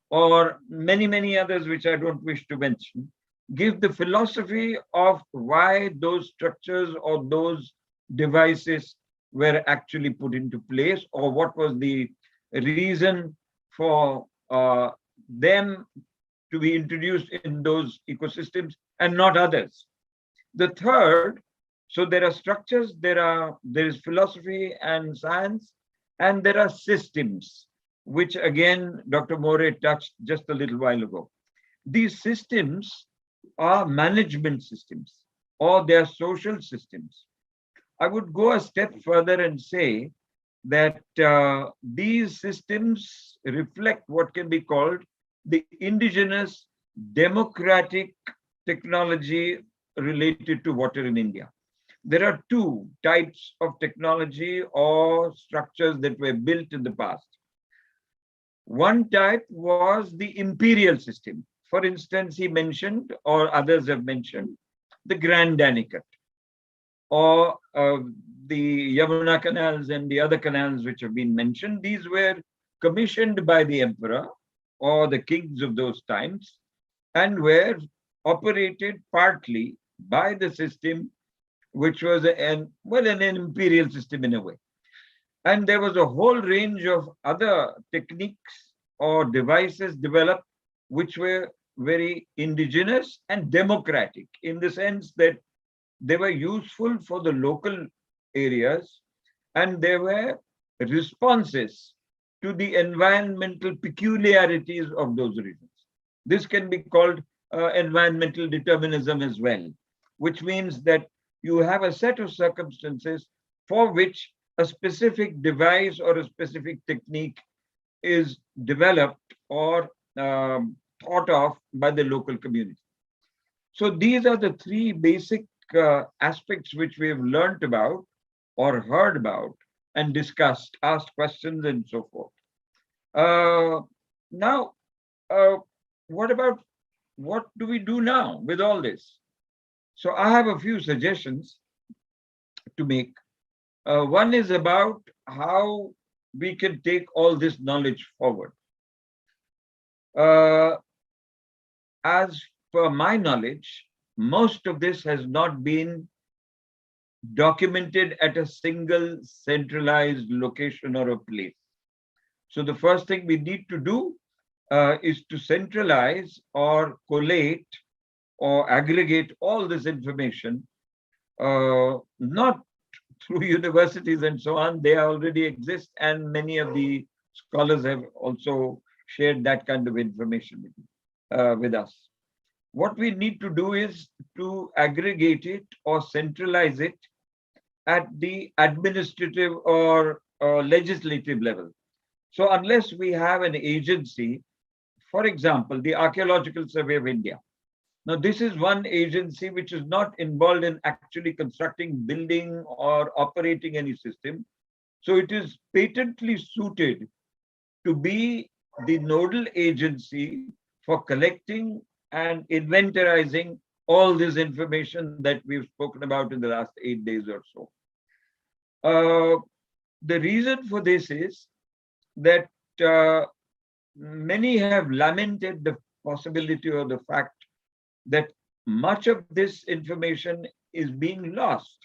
or many others which I don't wish to mention, give the philosophy of why those structures or those devices were actually put into place, or what was the reason for them to be introduced in those ecosystems and not others. The third, so there are structures, there is philosophy and science, and there are systems, which again Dr. More touched just a little while ago. These systems are management systems, or they are social systems. I would go a step further and say that these systems reflect what can be called the indigenous democratic technology related to water in India. There are two types of technology or structures that were built in the past. One type was the imperial system. For instance, he mentioned, or others have mentioned, the Grand Danicut, or the Yamuna canals and the other canals which have been mentioned. These were commissioned by the emperor or the kings of those times, and were operated partly by the system, which was an imperial system in a way. And there was a whole range of other techniques or devices developed, which were very indigenous and democratic, in the sense that they were useful for the local areas, and they were responses to the environmental peculiarities of those regions. This can be called environmental determinism as well, which means that you have a set of circumstances for which a specific device or a specific technique is developed or thought of by the local community. So these are the three basic aspects which we have learnt about or heard about and discussed, asked questions and so forth. Now, what do we do now with all this? So I have a few suggestions to make. One is about how we can take all this knowledge forward. As per my knowledge, most of this has not been documented at a single centralized location or a place. So the first thing we need to do is to centralize or collate or aggregate all this information, not through universities and so on. They already exist, and many of the scholars have also shared that kind of information with us. What we need to do is to aggregate it or centralize it at the administrative or legislative level. So unless we have an agency, for example, the Archaeological Survey of India. Now, this is one agency which is not involved in actually constructing, building, or operating any system. So it is patently suited to be the nodal agency for collecting and inventorizing all this information that we've spoken about in the last 8 days or so. The reason for this is that many have lamented the possibility or the fact that much of this information is being lost.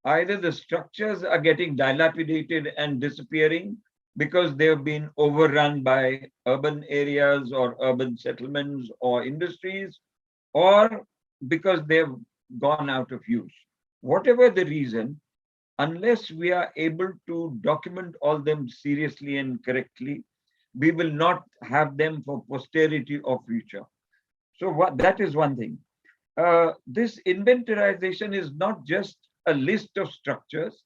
Either the structures are getting dilapidated and disappearing because they have been overrun by urban areas or urban settlements or industries, or because they've gone out of use. Whatever the reason, unless we are able to document all them seriously and correctly, we will not have them for posterity or future. So that is one thing. This inventorization is not just a list of structures,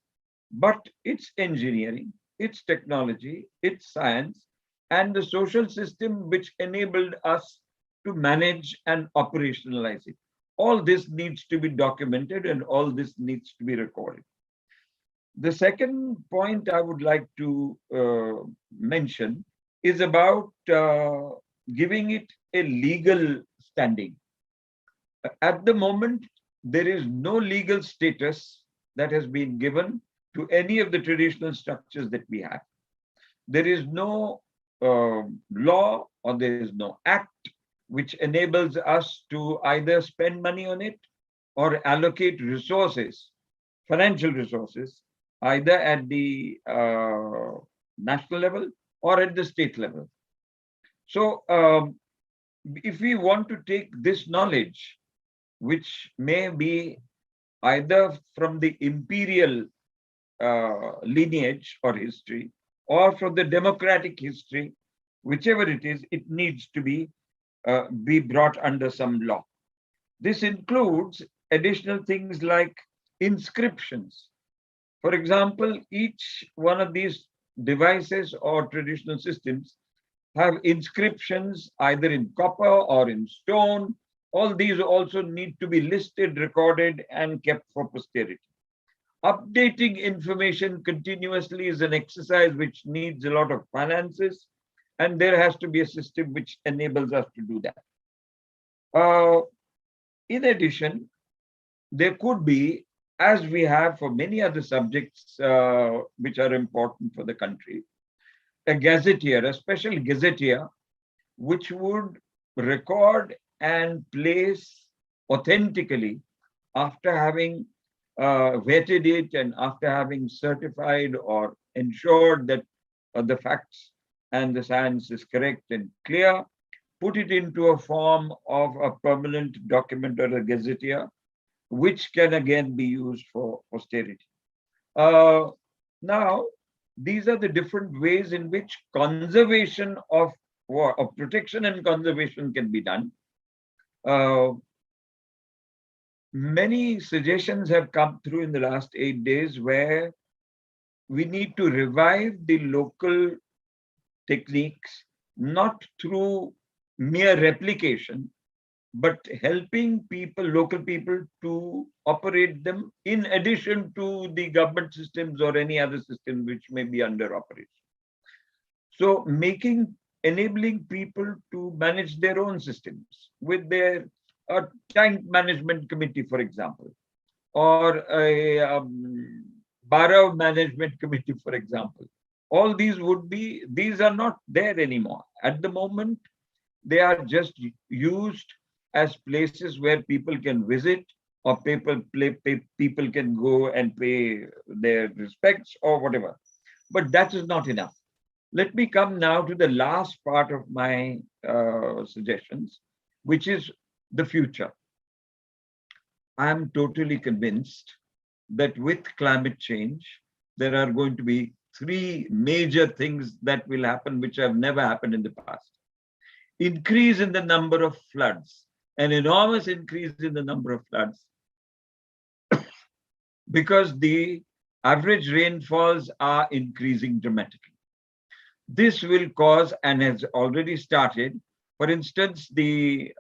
but its engineering, its technology, its science, and the social system which enabled us to manage and operationalize it. All this needs to be documented and all this needs to be recorded. The second point I would like to mention is about giving it a legal standing. At the moment, there is no legal status that has been given to any of the traditional structures that we have. There is no law or there is no act which enables us to either spend money on it or allocate resources, financial resources, either at the national level or at the state level. So if we want to take this knowledge, which may be either from the imperial lineage or history, or from the democratic history, whichever it is, it needs to be brought under some law. This includes additional things like inscriptions. For example, each one of these devices or traditional systems have inscriptions either in copper or in stone. All these also need to be listed, recorded, and kept for posterity. Updating information continuously is an exercise which needs a lot of finances, and there has to be a system which enables us to do that. In addition, there could be, as we have for many other subjects which are important for the country, a gazetteer, a special gazetteer, which would record and place authentically after having vetted it and after having certified or ensured that the facts and the science is correct and clear, put it into a form of a permanent document or a gazetteer, which can again be used for posterity. Now, these are the different ways in which conservation of protection and conservation can be done. Many suggestions have come through in the last 8 days where we need to revive the local techniques, not through mere replication, but helping people, local people, to operate them in addition to the government systems or any other system which may be under operation. So enabling people to manage their own systems with their tank management committee, for example, or a borough management committee, for example. All these these are not there anymore. At the moment, they are just used as places where people can visit or people can go and pay their respects or whatever. But that is not enough. Let me come now to the last part of my suggestions, which is the future. I am totally convinced that with climate change, there are going to be 3 major things that will happen, which have never happened in the past. Increase in the number of floods, an enormous increase in the number of floods, because the average rainfalls are increasing dramatically. This will cause, and has already started, for instance, the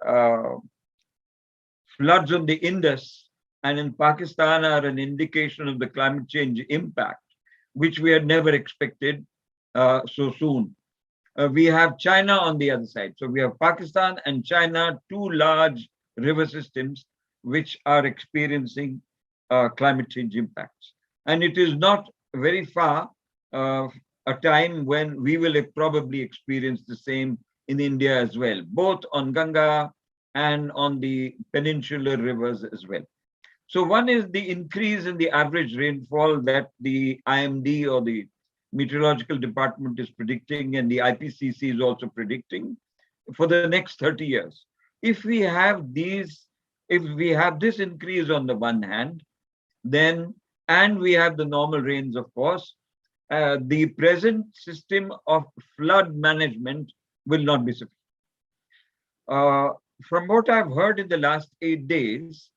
floods on the Indus and in Pakistan are an indication of the climate change impact, which we had never expected so soon. We have China on the other side. So we have Pakistan and China, 2 large river systems which are experiencing climate change impacts. And it is not very far a time when we will probably experience the same in India as well, both on Ganga and on the peninsular rivers as well. So one is the increase in the average rainfall that the IMD or the Meteorological Department is predicting, and the IPCC is also predicting for the next 30 years. If we have this increase on the one hand, then, and we have the normal rains, of course, the present system of flood management will not be sufficient. From what I've heard in the last 8 days,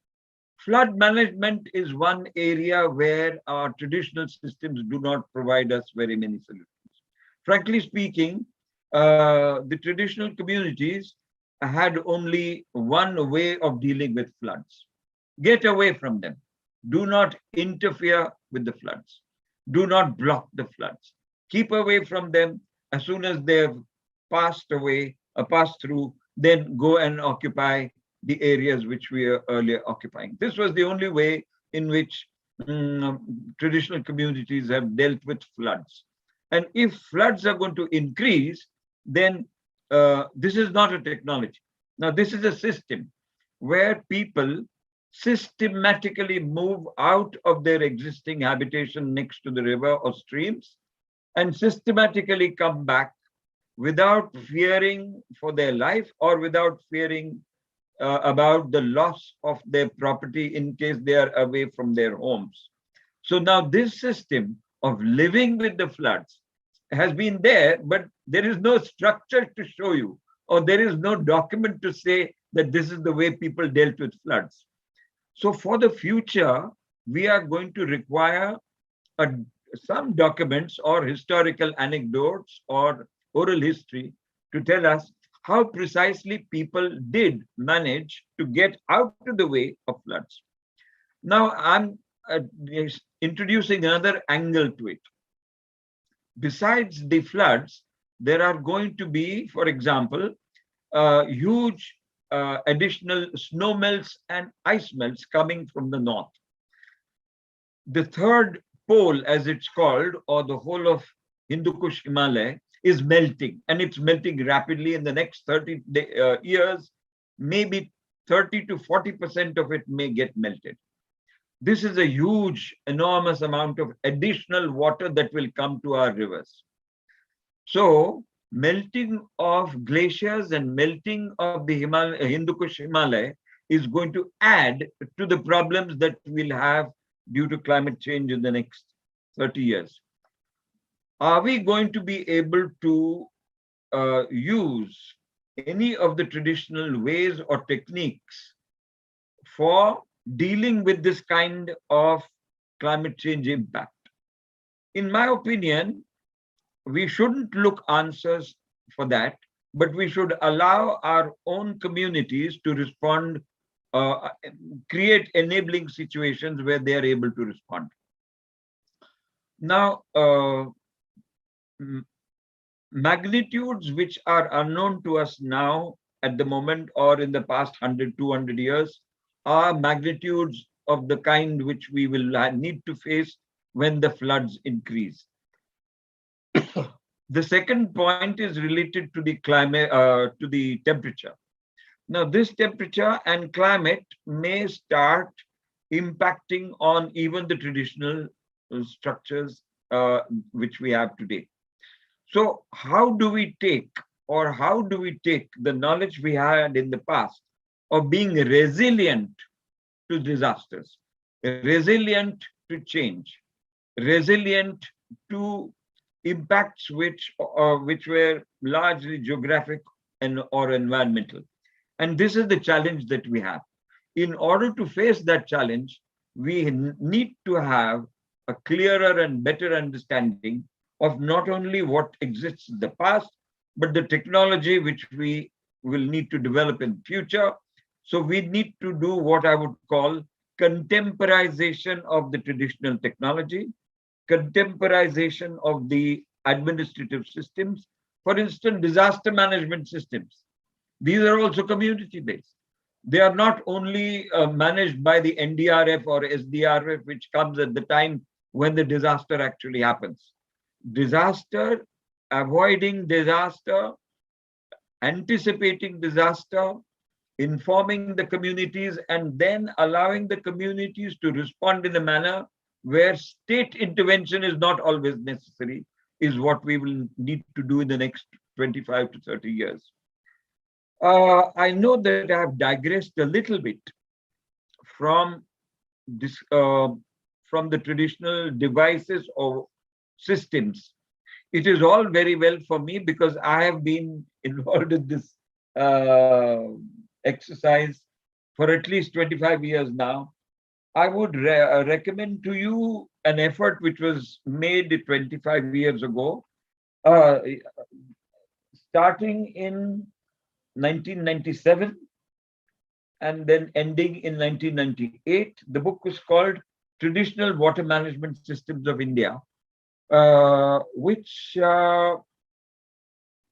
Flood management is one area where our traditional systems do not provide us very many solutions. Frankly speaking, the traditional communities had only one way of dealing with floods. Get away from them. Do not interfere with the floods. Do not block the floods. Keep away from them. As soon as they've passed away, passed through, then go and occupy the areas which we were earlier occupying. This was the only way in which traditional communities have dealt with floods. And if floods are going to increase, then this is not a technology. Now, this is a system where people systematically move out of their existing habitation next to the river or streams and systematically come back without fearing for their life or without fearing about the loss of their property in case they are away from their homes. So now this system of living with the floods has been there, but there is no structure to show you, or there is no document to say that this is the way people dealt with floods. So for the future, we are going to require some documents or historical anecdotes or oral history to tell us how precisely people did manage to get out of the way of floods. Now, I'm introducing another angle to it. Besides the floods, there are going to be, for example, huge additional snow melts and ice melts coming from the north. The third pole, as it's called, or the whole of Hindu Kush Himalaya, is melting, and it's melting rapidly. In the next 30 years, maybe 30 to 40% of it may get melted. This is a huge, enormous amount of additional water that will come to our rivers. So melting of glaciers and melting of the Hindu Kush Himalaya is going to add to the problems that we'll have due to climate change in the next 30 years. Are we going to be able to use any of the traditional ways or techniques for dealing with this kind of climate change impact? In my opinion, we shouldn't look answers for that, but we should allow our own communities to respond, create enabling situations where they are able to respond. Now, magnitudes which are unknown to us now at the moment or in the past 100, 200 years are magnitudes of the kind which we will need to face when the floods increase. The second point is related to the climate, to the temperature. Now, this temperature and climate may start impacting on even the traditional structures which we have today. So how do we take the knowledge we had in the past of being resilient to disasters, resilient to change, resilient to impacts which were largely geographic or environmental? And this is the challenge that we have. In order to face that challenge, we need to have a clearer and better understanding of not only what exists in the past, but the technology which we will need to develop in the future. So we need to do what I would call contemporization of the traditional technology, contemporization of the administrative systems. For instance, disaster management systems. These are also community-based. They are not only managed by the NDRF or SDRF, which comes at the time when the disaster actually happens. Disaster, avoiding disaster, anticipating disaster, informing the communities, and then allowing the communities to respond in a manner where state intervention is not always necessary, is what we will need to do in the next 25 to 30 years. I know that I have digressed a little bit from this, from the traditional devices or systems. It is all very well for me because I have been involved in this exercise for at least 25 years now. I would recommend to you an effort which was made 25 years ago, starting in 1997 and then ending in 1998. The book was called Traditional Water Management Systems of India, which, can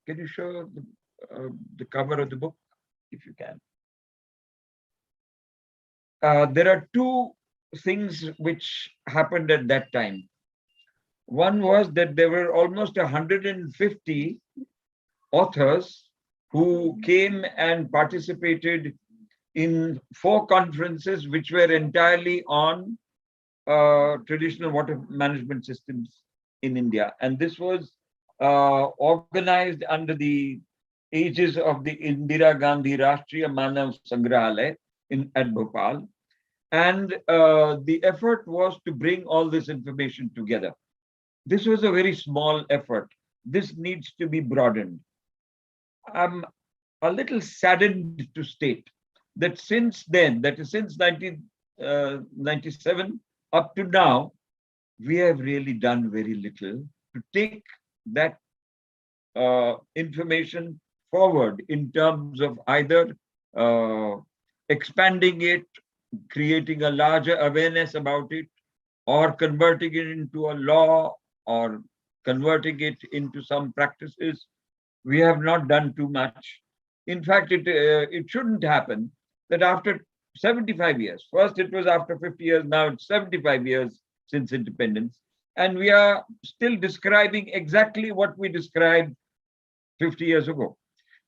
you show the cover of the book, if you can? There are two things which happened at that time. One was that there were almost 150 authors who came and participated in 4 conferences which were entirely on traditional water management systems in India. And this was organized under the aegis of the Indira Gandhi Rashtriya Manav Sangrahalaya at Bhopal. And the effort was to bring all this information together. This was a very small effort. This needs to be broadened. I'm a little saddened to state that since then, that is since 1997 up to now, we have really done very little to take that information forward in terms of either expanding it, creating a larger awareness about it, or converting it into a law, or converting it into some practices. We have not done too much. In fact, it shouldn't happen that after 75 years, first it was after 50 years, now it's 75 years since independence, and we are still describing exactly what we described 50 years ago.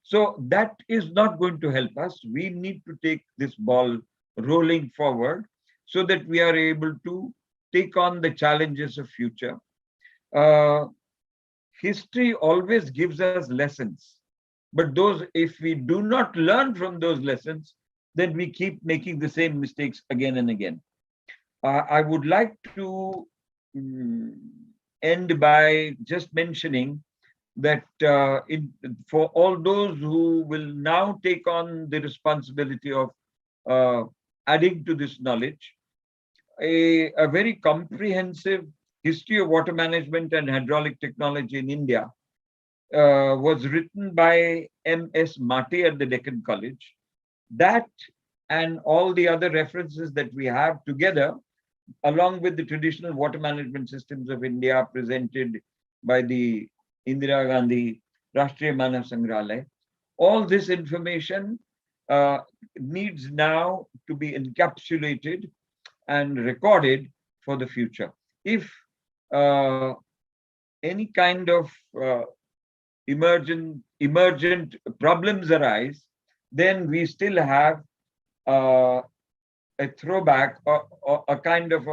So that is not going to help us. We need to take this ball rolling forward so that we are able to take on the challenges of future. History always gives us lessons, but if we do not learn from those lessons, then we keep making the same mistakes again and again. I would like to end by just mentioning that for all those who will now take on the responsibility of adding to this knowledge, a very comprehensive history of water management and hydraulic technology in India was written by M.S. Mati at the Deccan College. That and all the other references that we have together, along with the traditional water management systems of India presented by the Indira Gandhi Rashtriya Manav Sangrahalaya, all this information needs now to be encapsulated and recorded for the future. If any kind of emergent problems arise, then we still have a throwback or a kind of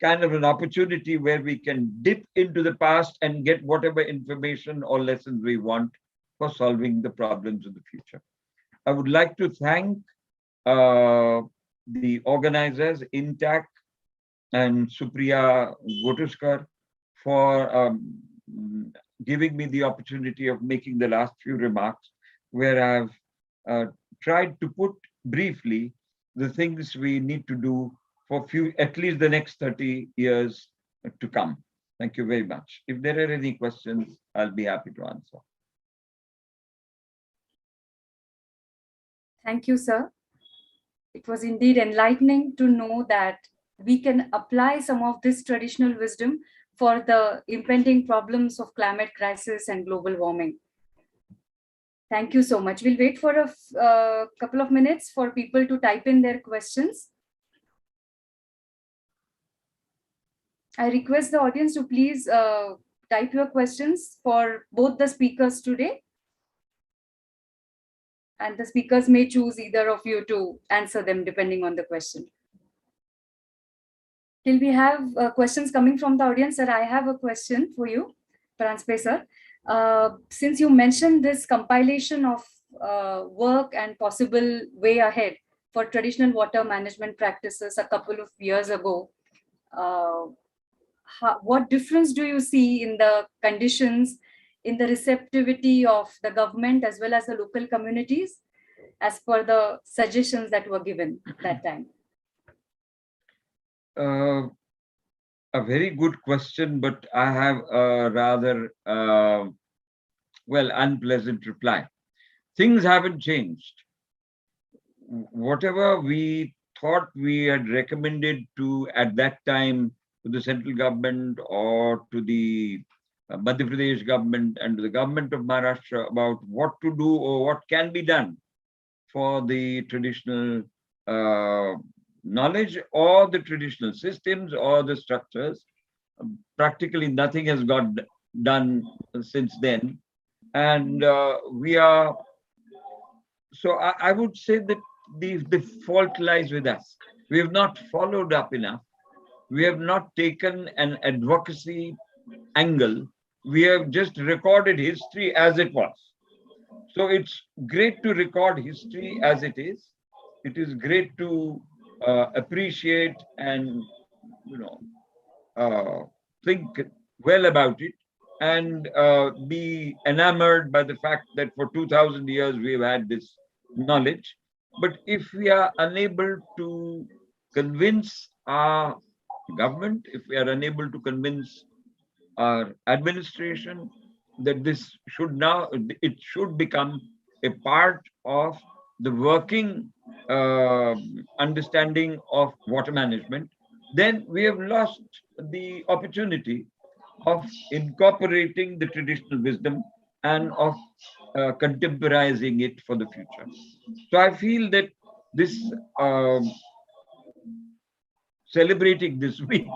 kind of an opportunity where we can dip into the past and get whatever information or lessons we want for solving the problems of the future. I would like to thank the organizers, INTAC and Supriya Gotuskar, for giving me the opportunity of making the last few remarks, where I've tried to put briefly the things we need to do for at least the next 30 years to come. Thank you very much. If there are any questions, I'll be happy to answer. Thank you, sir. It was indeed enlightening to know that we can apply some of this traditional wisdom for the impending problems of climate crisis and global warming. Thank you so much. We'll wait for a couple of minutes for people to type in their questions. I request the audience to please type your questions for both the speakers today. And the speakers may choose either of you to answer them depending on the question. Till we have questions coming from the audience, sir, I have a question for you, Pranspe sir. Since you mentioned this compilation of work and possible way ahead for traditional water management practices a couple of years ago, what difference do you see in the conditions, in the receptivity of the government as well as the local communities? as per the suggestions that were given that time? A very good question, but I have a rather, unpleasant reply. Things haven't changed. Whatever we thought we had recommended to at that time to the central government or to the Madhya Pradesh government and to the government of Maharashtra about what to do or what can be done for the traditional knowledge or the traditional systems or the structures. Practically nothing has got done since then. And we are, so I would say that the fault lies with us. We have not followed up enough. We have not taken an advocacy angle. We have just recorded history as it was. So it's great to record history as it is. It is great to appreciate and think well about it and be enamored by the fact that for 2000 years we've had this knowledge. But if we are unable to convince our government, if we are unable to convince our administration that this should now, it should become a part of the working understanding of water management, then we have lost the opportunity of incorporating the traditional wisdom and of contemporizing it for the future. So I feel that this celebrating this week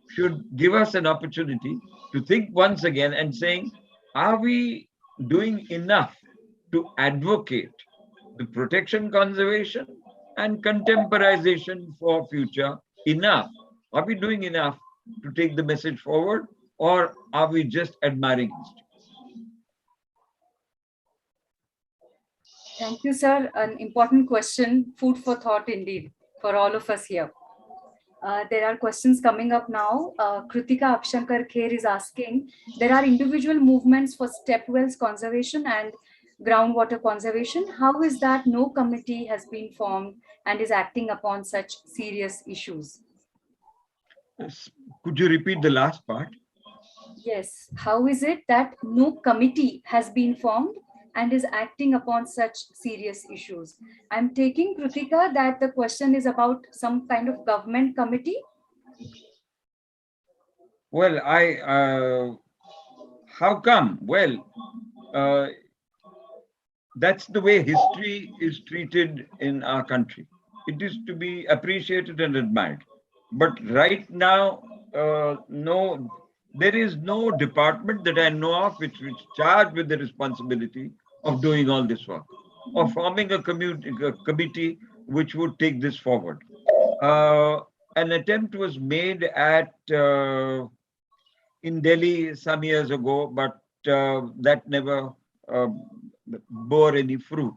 should give us an opportunity to think once again and saying, are we doing enough to advocate the protection, conservation, and contemporization for future enough? Are we doing enough to take the message forward, or are we just admiring history? Thank you, sir. An important question, food for thought indeed, for all of us here. There are questions coming up now. Kritika Apshankar Kher is asking, there are individual movements for step wells conservation and groundwater conservation. How is that no committee has been formed and is acting upon such serious issues? Could you repeat the last part? Yes. How is it that no committee has been formed and is acting upon such serious issues? I'm taking, Kritika, that the question is about some kind of government committee. Well, how come? Well, that's the way history is treated in our country. It is to be appreciated and admired. But right now, no, there is no department that I know of which is charged with the responsibility of doing all this work, or forming a committee which would take this forward. An attempt was made at in Delhi some years ago, but that never bore any fruit.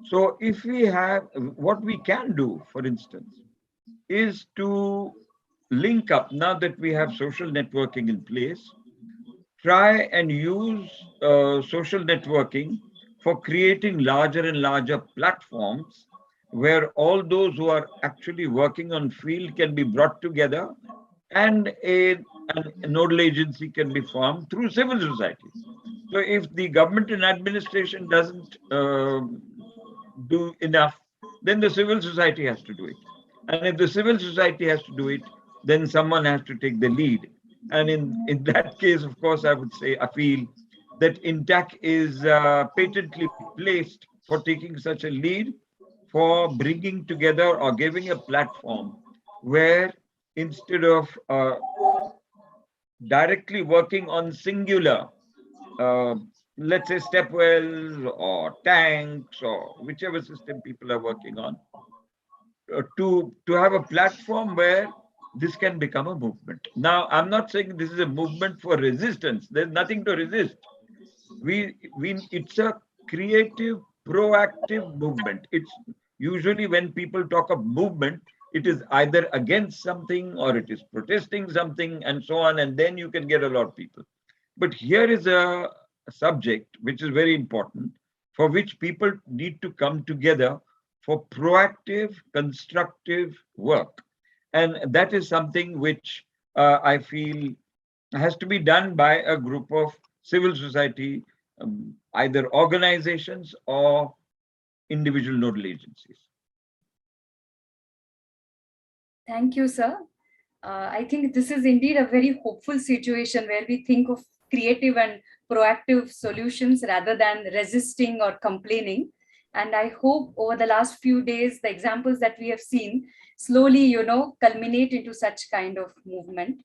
So if we have, what we can do, for instance, is to link up, now that we have social networking in place, try and use social networking for creating larger and larger platforms where all those who are actually working on field can be brought together and a nodal agency can be formed through civil society. So if the government and administration doesn't do enough, then the civil society has to do it. And if the civil society has to do it, then someone has to take the lead. And in that case, of course, I would say, I feel that INTAC is patently placed for taking such a lead, for bringing together or giving a platform where instead of directly working on singular, let's say step wells or tanks or whichever system people are working on, to have a platform where this can become a movement. Now, I'm not saying this is a movement for resistance. There's nothing to resist. It's a creative, proactive movement. It's usually when people talk of movement, it is either against something or it is protesting something and so on, and then you can get a lot of people. But here is a subject which is very important for which people need to come together for proactive, constructive work. And that is something which I feel has to be done by a group of civil society, either organizations or individual nodal agencies. Thank you, sir. I think this is indeed a very hopeful situation where we think of creative and proactive solutions rather than resisting or complaining. And I hope over the last few days, the examples that we have seen slowly, culminate into such kind of movement.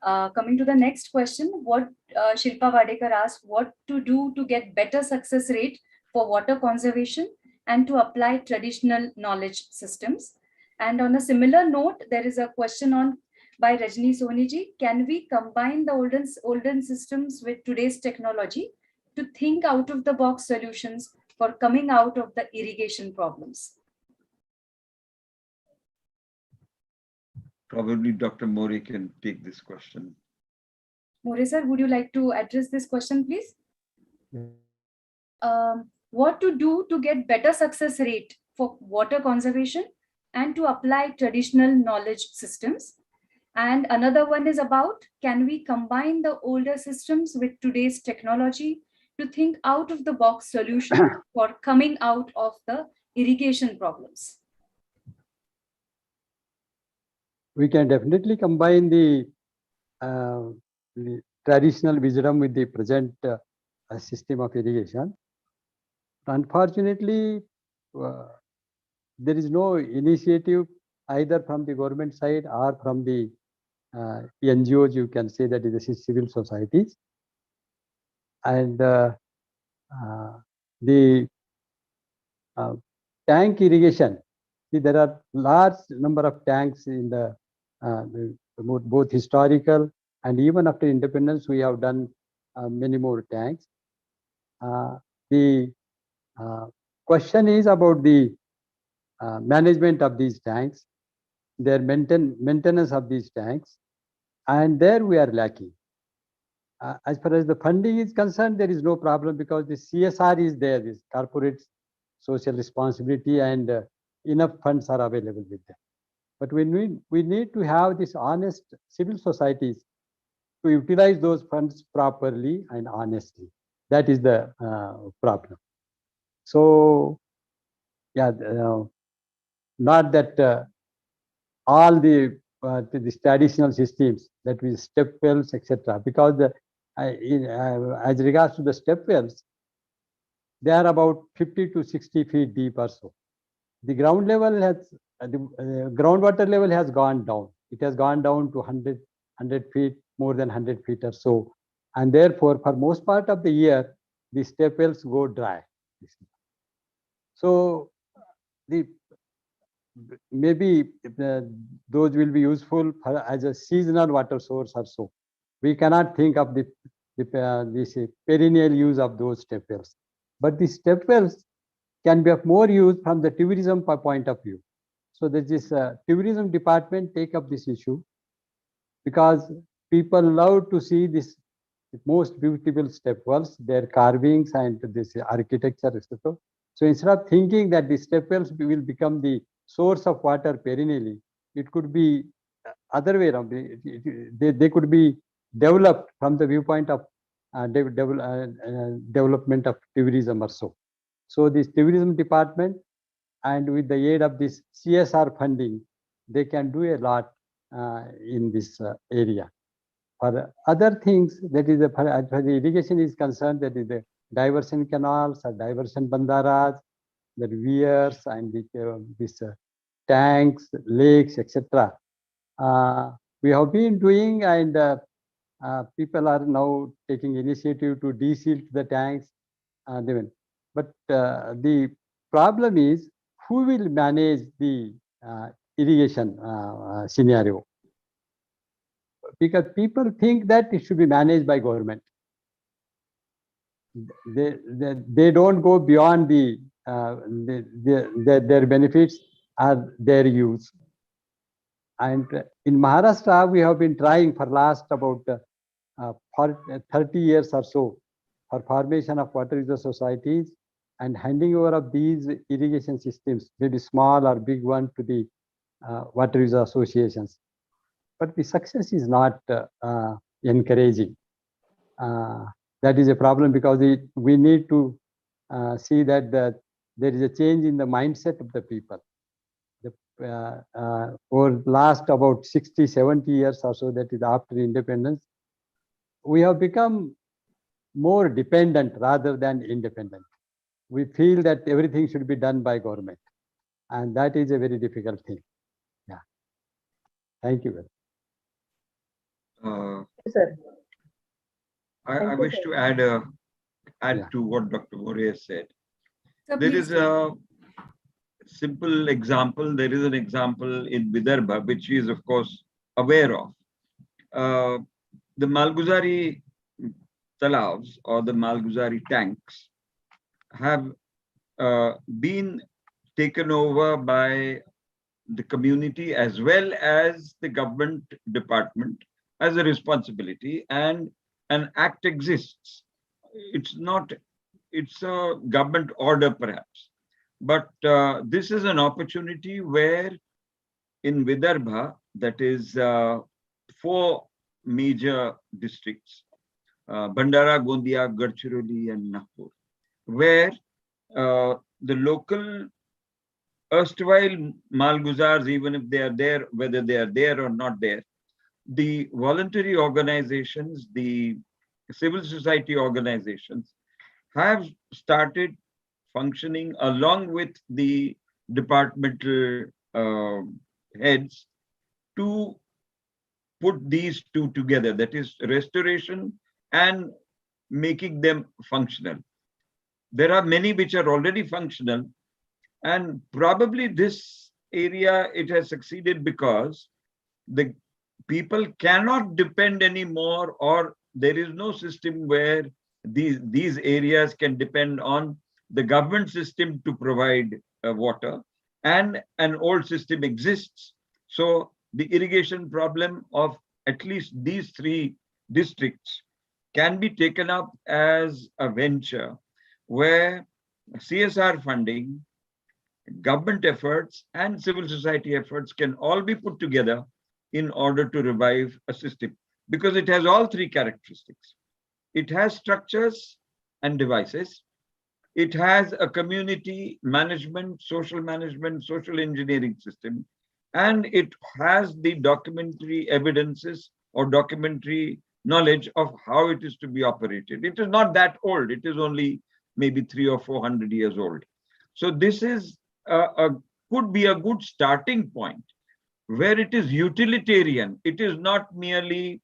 Coming to the next question, what Shilpa Wadekar asked, what to do to get better success rate for water conservation and to apply traditional knowledge systems. And on a similar note, there is a question by Rajni Soniji, can we combine the olden systems with today's technology to think out of the box solutions for coming out of the irrigation problems? Probably Dr. Mori can take this question. More sir, would you like to address this question, please? What to do to get better success rate for water conservation and to apply traditional knowledge systems? And another one is about, can we combine the older systems with today's technology to think out of the box solution for coming out of the irrigation problems? We can definitely combine the traditional wisdom with the present system of irrigation. Unfortunately, there is no initiative either from the government side or from the NGOs, you can say that is the civil societies. And the tank irrigation, see, there are large number of tanks in the both historical and even after independence, we have done many more tanks. The question is about the management of these tanks, their maintenance of these tanks, and there we are lacking. As far as the funding is concerned, there is no problem because the CSR is there, this corporate social responsibility, and enough funds are available with them. But we need to have this honest civil societies to utilize those funds properly and honestly. That is the problem. So, yeah, not that all these traditional systems, that is step wells, etc. Because as regards to the step wells, they are about 50 to 60 feet deep or so. The ground level has, the groundwater level has gone down. It has gone down to 100 feet, more than 100 feet or so. And therefore, for most part of the year, the step wells go dry. So, maybe those will be useful as a seasonal water source or so. We cannot think of this perennial use of those step wells. But the step wells can be of more use from the tourism point of view. So that this tourism department take up this issue because people love to see this most beautiful step wells, their carvings and this architecture, etc. So instead of thinking that the step wells will become the source of water perennially, it could be other way around. They could be developed from the viewpoint of development of tourism or so. So this tourism department, and with the aid of this CSR funding, they can do a lot in this area. For other things, that is, as far as the irrigation is concerned, that is the diversion canals or diversion bandaras, the weirs and this tanks, lakes, etc. We have been doing, and people are now taking initiative to de-silt the tanks. But the problem is, who will manage the irrigation scenario? Because people think that it should be managed by government. They don't go beyond their benefits or their use. And in Maharashtra, we have been trying for last about 30 years or so for formation of water user societies and handing over of these irrigation systems, maybe small or big one, to the water user associations. But the success is not encouraging. That is a problem, because we need to see that there is a change in the mindset of the people. Over the last about 60, 70 years or so, that is after independence, we have become more dependent rather than independent. We feel that everything should be done by government, and that is a very difficult thing. Yeah. Thank you. Sir. I Thank you, wish sir. to add Yeah. to what Dr. More has said. Sir, There please is a simple example. There is an example in Vidarbha, which he is, of course, aware of. The Malguzari talavs, or the Malguzari tanks, have been taken over by the community as well as the government department as a responsibility, and an act exists. It's a government order perhaps, but this is an opportunity where in Vidarbha, that is 4 major districts, Bandara, Gondia, Gadchiroli and Nagpur, where the local erstwhile Malguzars, even if they are there, whether they are there or not there, the voluntary organizations, the civil society organizations have started functioning along with the departmental heads to put these two together, that is restoration and making them functional. There are many which are already functional, and probably this area, it has succeeded because the people cannot depend anymore, or there is no system where these areas can depend on the government system to provide water, and an old system exists. So the irrigation problem of at least these 3 districts can be taken up as a venture where CSR funding, government efforts and civil society efforts can all be put together in order to revive a system, because it has all 3 characteristics. It has structures and devices. It has a community management, social engineering system, and it has the documentary evidences or documentary knowledge of how it is to be operated. It is not that old. It is only maybe 300 or 400 years old. So this is could be a good starting point where it is utilitarian. It is not merely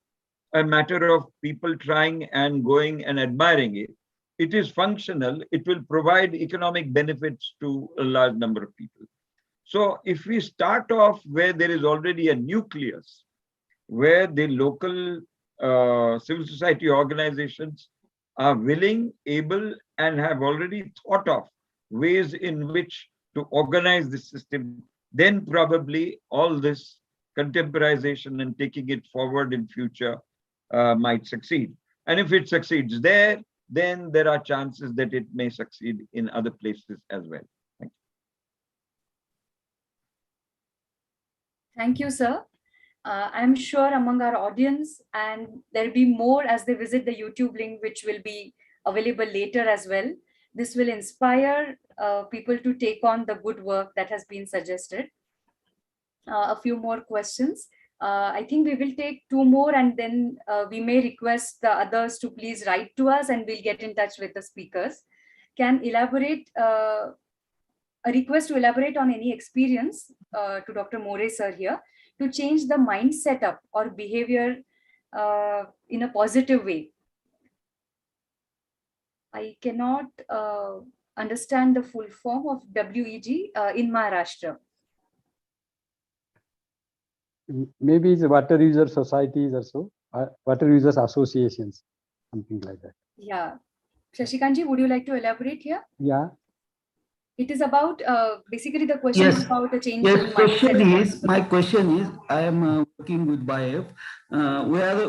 a matter of people trying and going and admiring it. It is functional. It will provide economic benefits to a large number of people. So if we start off where there is already a nucleus, where the local civil society organizations are willing, able, and have already thought of ways in which to organize the system, then probably all this contemporization and taking it forward in future might succeed. And if it succeeds there, then there are chances that it may succeed in other places as well. Thank you. Thank you, sir. I'm sure among our audience, and there'll be more as they visit the YouTube link, which will be available later as well. This will inspire people to take on the good work that has been suggested. A few more questions. I think we will take 2 more, and then we may request the others to please write to us, and we'll get in touch with the speakers. Can elaborate, a request to elaborate on any experience to Dr. More sir here, to change the mindset up or behavior in a positive way. I cannot understand the full form of WEG in Maharashtra. Maybe it's water user societies or so, water users associations, something like that. Yeah. Shashikant ji, would you like to elaborate here? Yeah. It is about basically the question is Yes. about a change Yes, in mindset. my question is, I am working with BIF. We are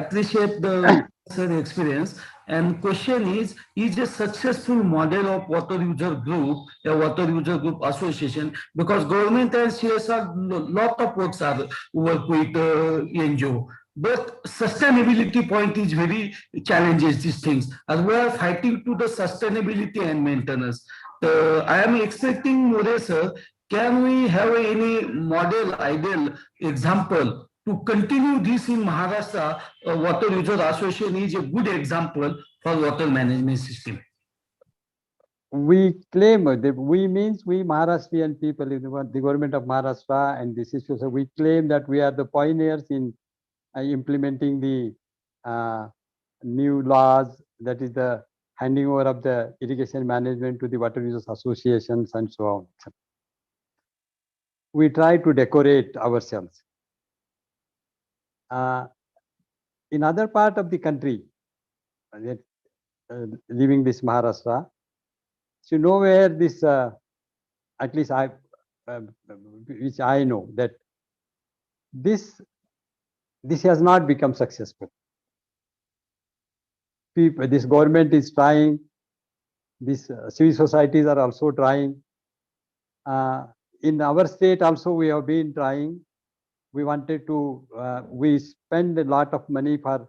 appreciate the experience. And question is a successful model of water user group, a water user group association, because government and CSR, lot of works are work with NGO. But sustainability point is very challenges these things. As we are fighting to the sustainability and maintenance. I am expecting, More sir, can we have any model, ideal example to continue this in Maharashtra? Water User Association is a good example for water management system. We claim that we means we Maharashtrian people, the government of Maharashtra and this issue. So we claim that we are the pioneers in implementing the new laws, that is the handing over of the irrigation management to the water users associations and so on. We try to decorate ourselves. In other part of the country, leaving this Maharashtra, so nowhere this, at least which I know, that this has not become successful. This government is trying, these civil societies are also trying. In our state also we have been trying. We wanted to, we spend a lot of money for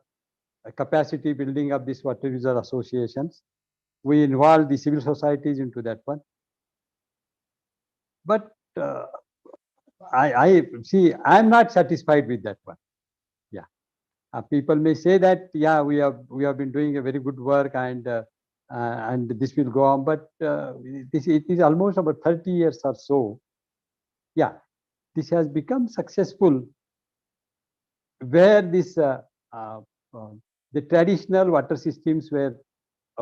capacity building of these water user associations. We involve the civil societies into that one. But I see, I'm not satisfied with that one. Yeah, people may say that, yeah, we have been doing a very good work and this will go on, but it is almost about 30 years or so. Yeah, this has become successful where this the traditional water systems were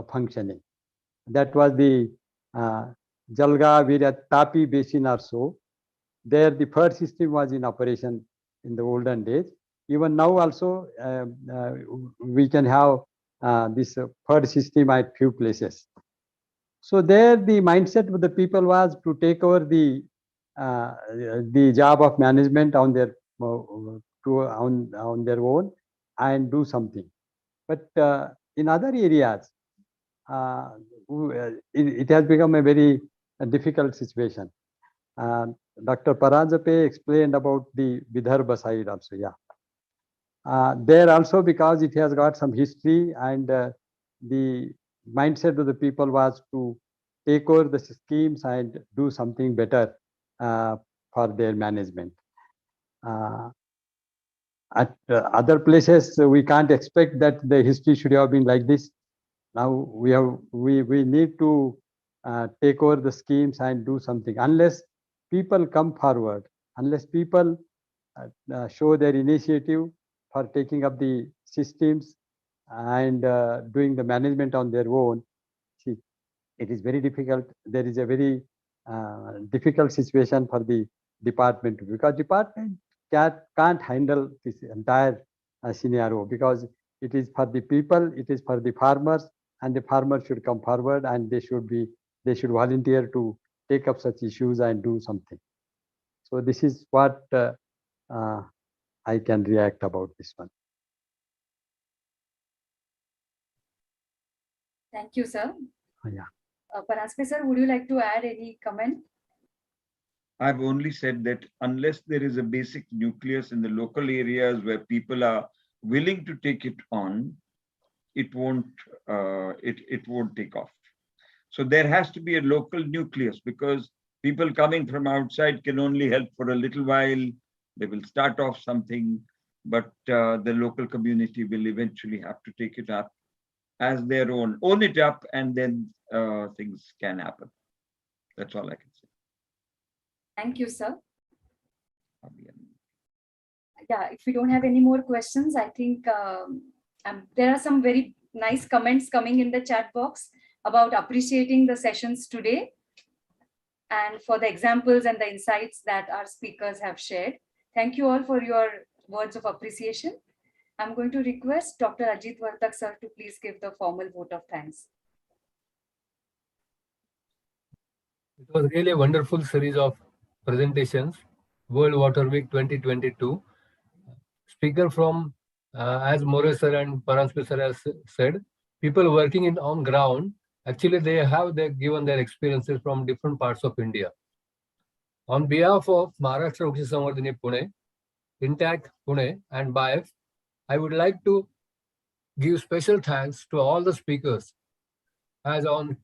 functioning. That was the Jalga, Virat, Tapi basin or so. There the FERD system was in operation in the olden days. Even now also we can have this FERD system at few places. So there the mindset of the people was to take over the job of management on their on their own and do something. But in other areas, it has become a very difficult situation. Dr. Paranjape explained about the Vidarbha side also. Yeah, there also, because it has got some history and the mindset of the people was to take over the schemes and do something better for their management. At other places, we can't expect that the history should have been like this. Now we need to take over the schemes and do something. Unless people come forward, unless people show their initiative for taking up the systems and doing the management on their own, see, it is very difficult. There is a very difficult situation for the department, because department can't handle this entire scenario, because it is for the people, it is for the farmers, and the farmers should come forward and they should volunteer to take up such issues and do something. So this is what I can react about this one. Thank you, sir. Yeah. Paranjape sir, would you like to add any comment? I've only said that unless there is a basic nucleus in the local areas where people are willing to take it on, it won't take off. So there has to be a local nucleus, because people coming from outside can only help for a little while. They will start off something, but the local community will eventually have to take it up as their own, own it up, and then things can happen. That's all I can say. Thank you, sir. Yeah, if we don't have any more questions, I think there are some very nice comments coming in the chat box about appreciating the sessions today and for the examples and the insights that our speakers have shared. Thank you all for your words of appreciation. I'm going to request Dr. Ajit Vartak sir to please give the formal vote of thanks. It was really a wonderful series of presentations. World Water Week 2022. Speaker from, as More sir and Paranspi sir has said, people working on ground, actually they given their experiences from different parts of India. On behalf of Maharashtra Vriksha Samvardhini Pune, INTAC Pune and BIF, I would like to give special thanks to all the speakers. As on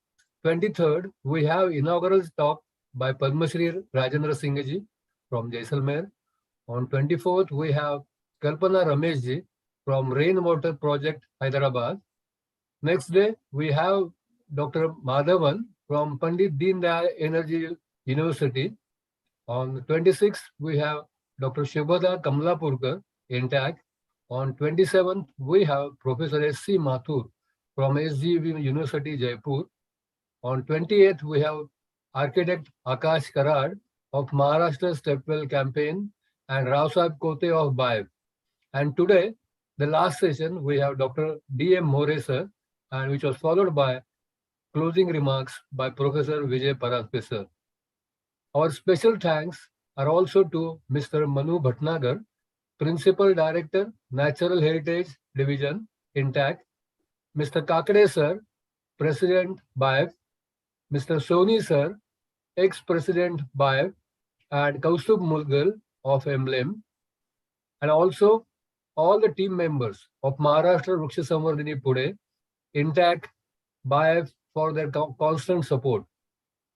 23rd, we have inaugural talk by Padma Shri Rajendra Singh ji from Jaisalmer. On 24th, we have Kalpana Ramesh ji from Rainwater Project, Hyderabad. Next day, we have Dr. Madhavan from Pandit Deen Dayal Energy University. On 26th, we have Dr. Shubhada Kamlapurkar, INTAC. On 27th, we have Professor S.C. Mathur from SGV University, Jaipur. On 28th, we have architect Akash Karad of Maharashtra Stepwell Campaign and Rao Sahib Kote of BIF. And today, the last session, we have Dr. D.M. More sir, and which was followed by closing remarks by Professor Vijay Paranspi sir. Our special thanks are also to Mr. Manu Bhatnagar, Principal Director, Natural Heritage Division, INTAC, Mr. Kakade sir, President BIF, Mr. Soni sir, ex-President BIF, and Kaustubh Mulgal of Emblem, and also all the team members of Maharashtra Vriksha Samvardhini Pune, INTAC, BIF for their constant support.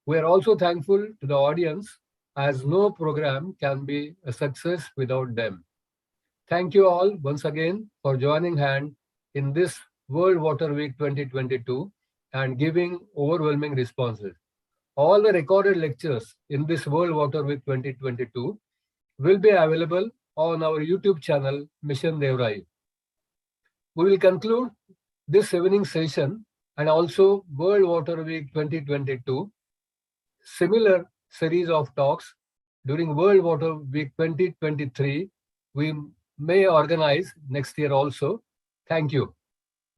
We are also thankful to the audience, as no program can be a success without them. Thank you all once again for joining hand in this World Water Week 2022 and giving overwhelming responses. All the recorded lectures in this World Water Week 2022 will be available on our YouTube channel, Mission Devrai. We will conclude this evening session and also World Water Week 2022 similar series of talks during World Water Week 2023. We may organize next year also. Thank you.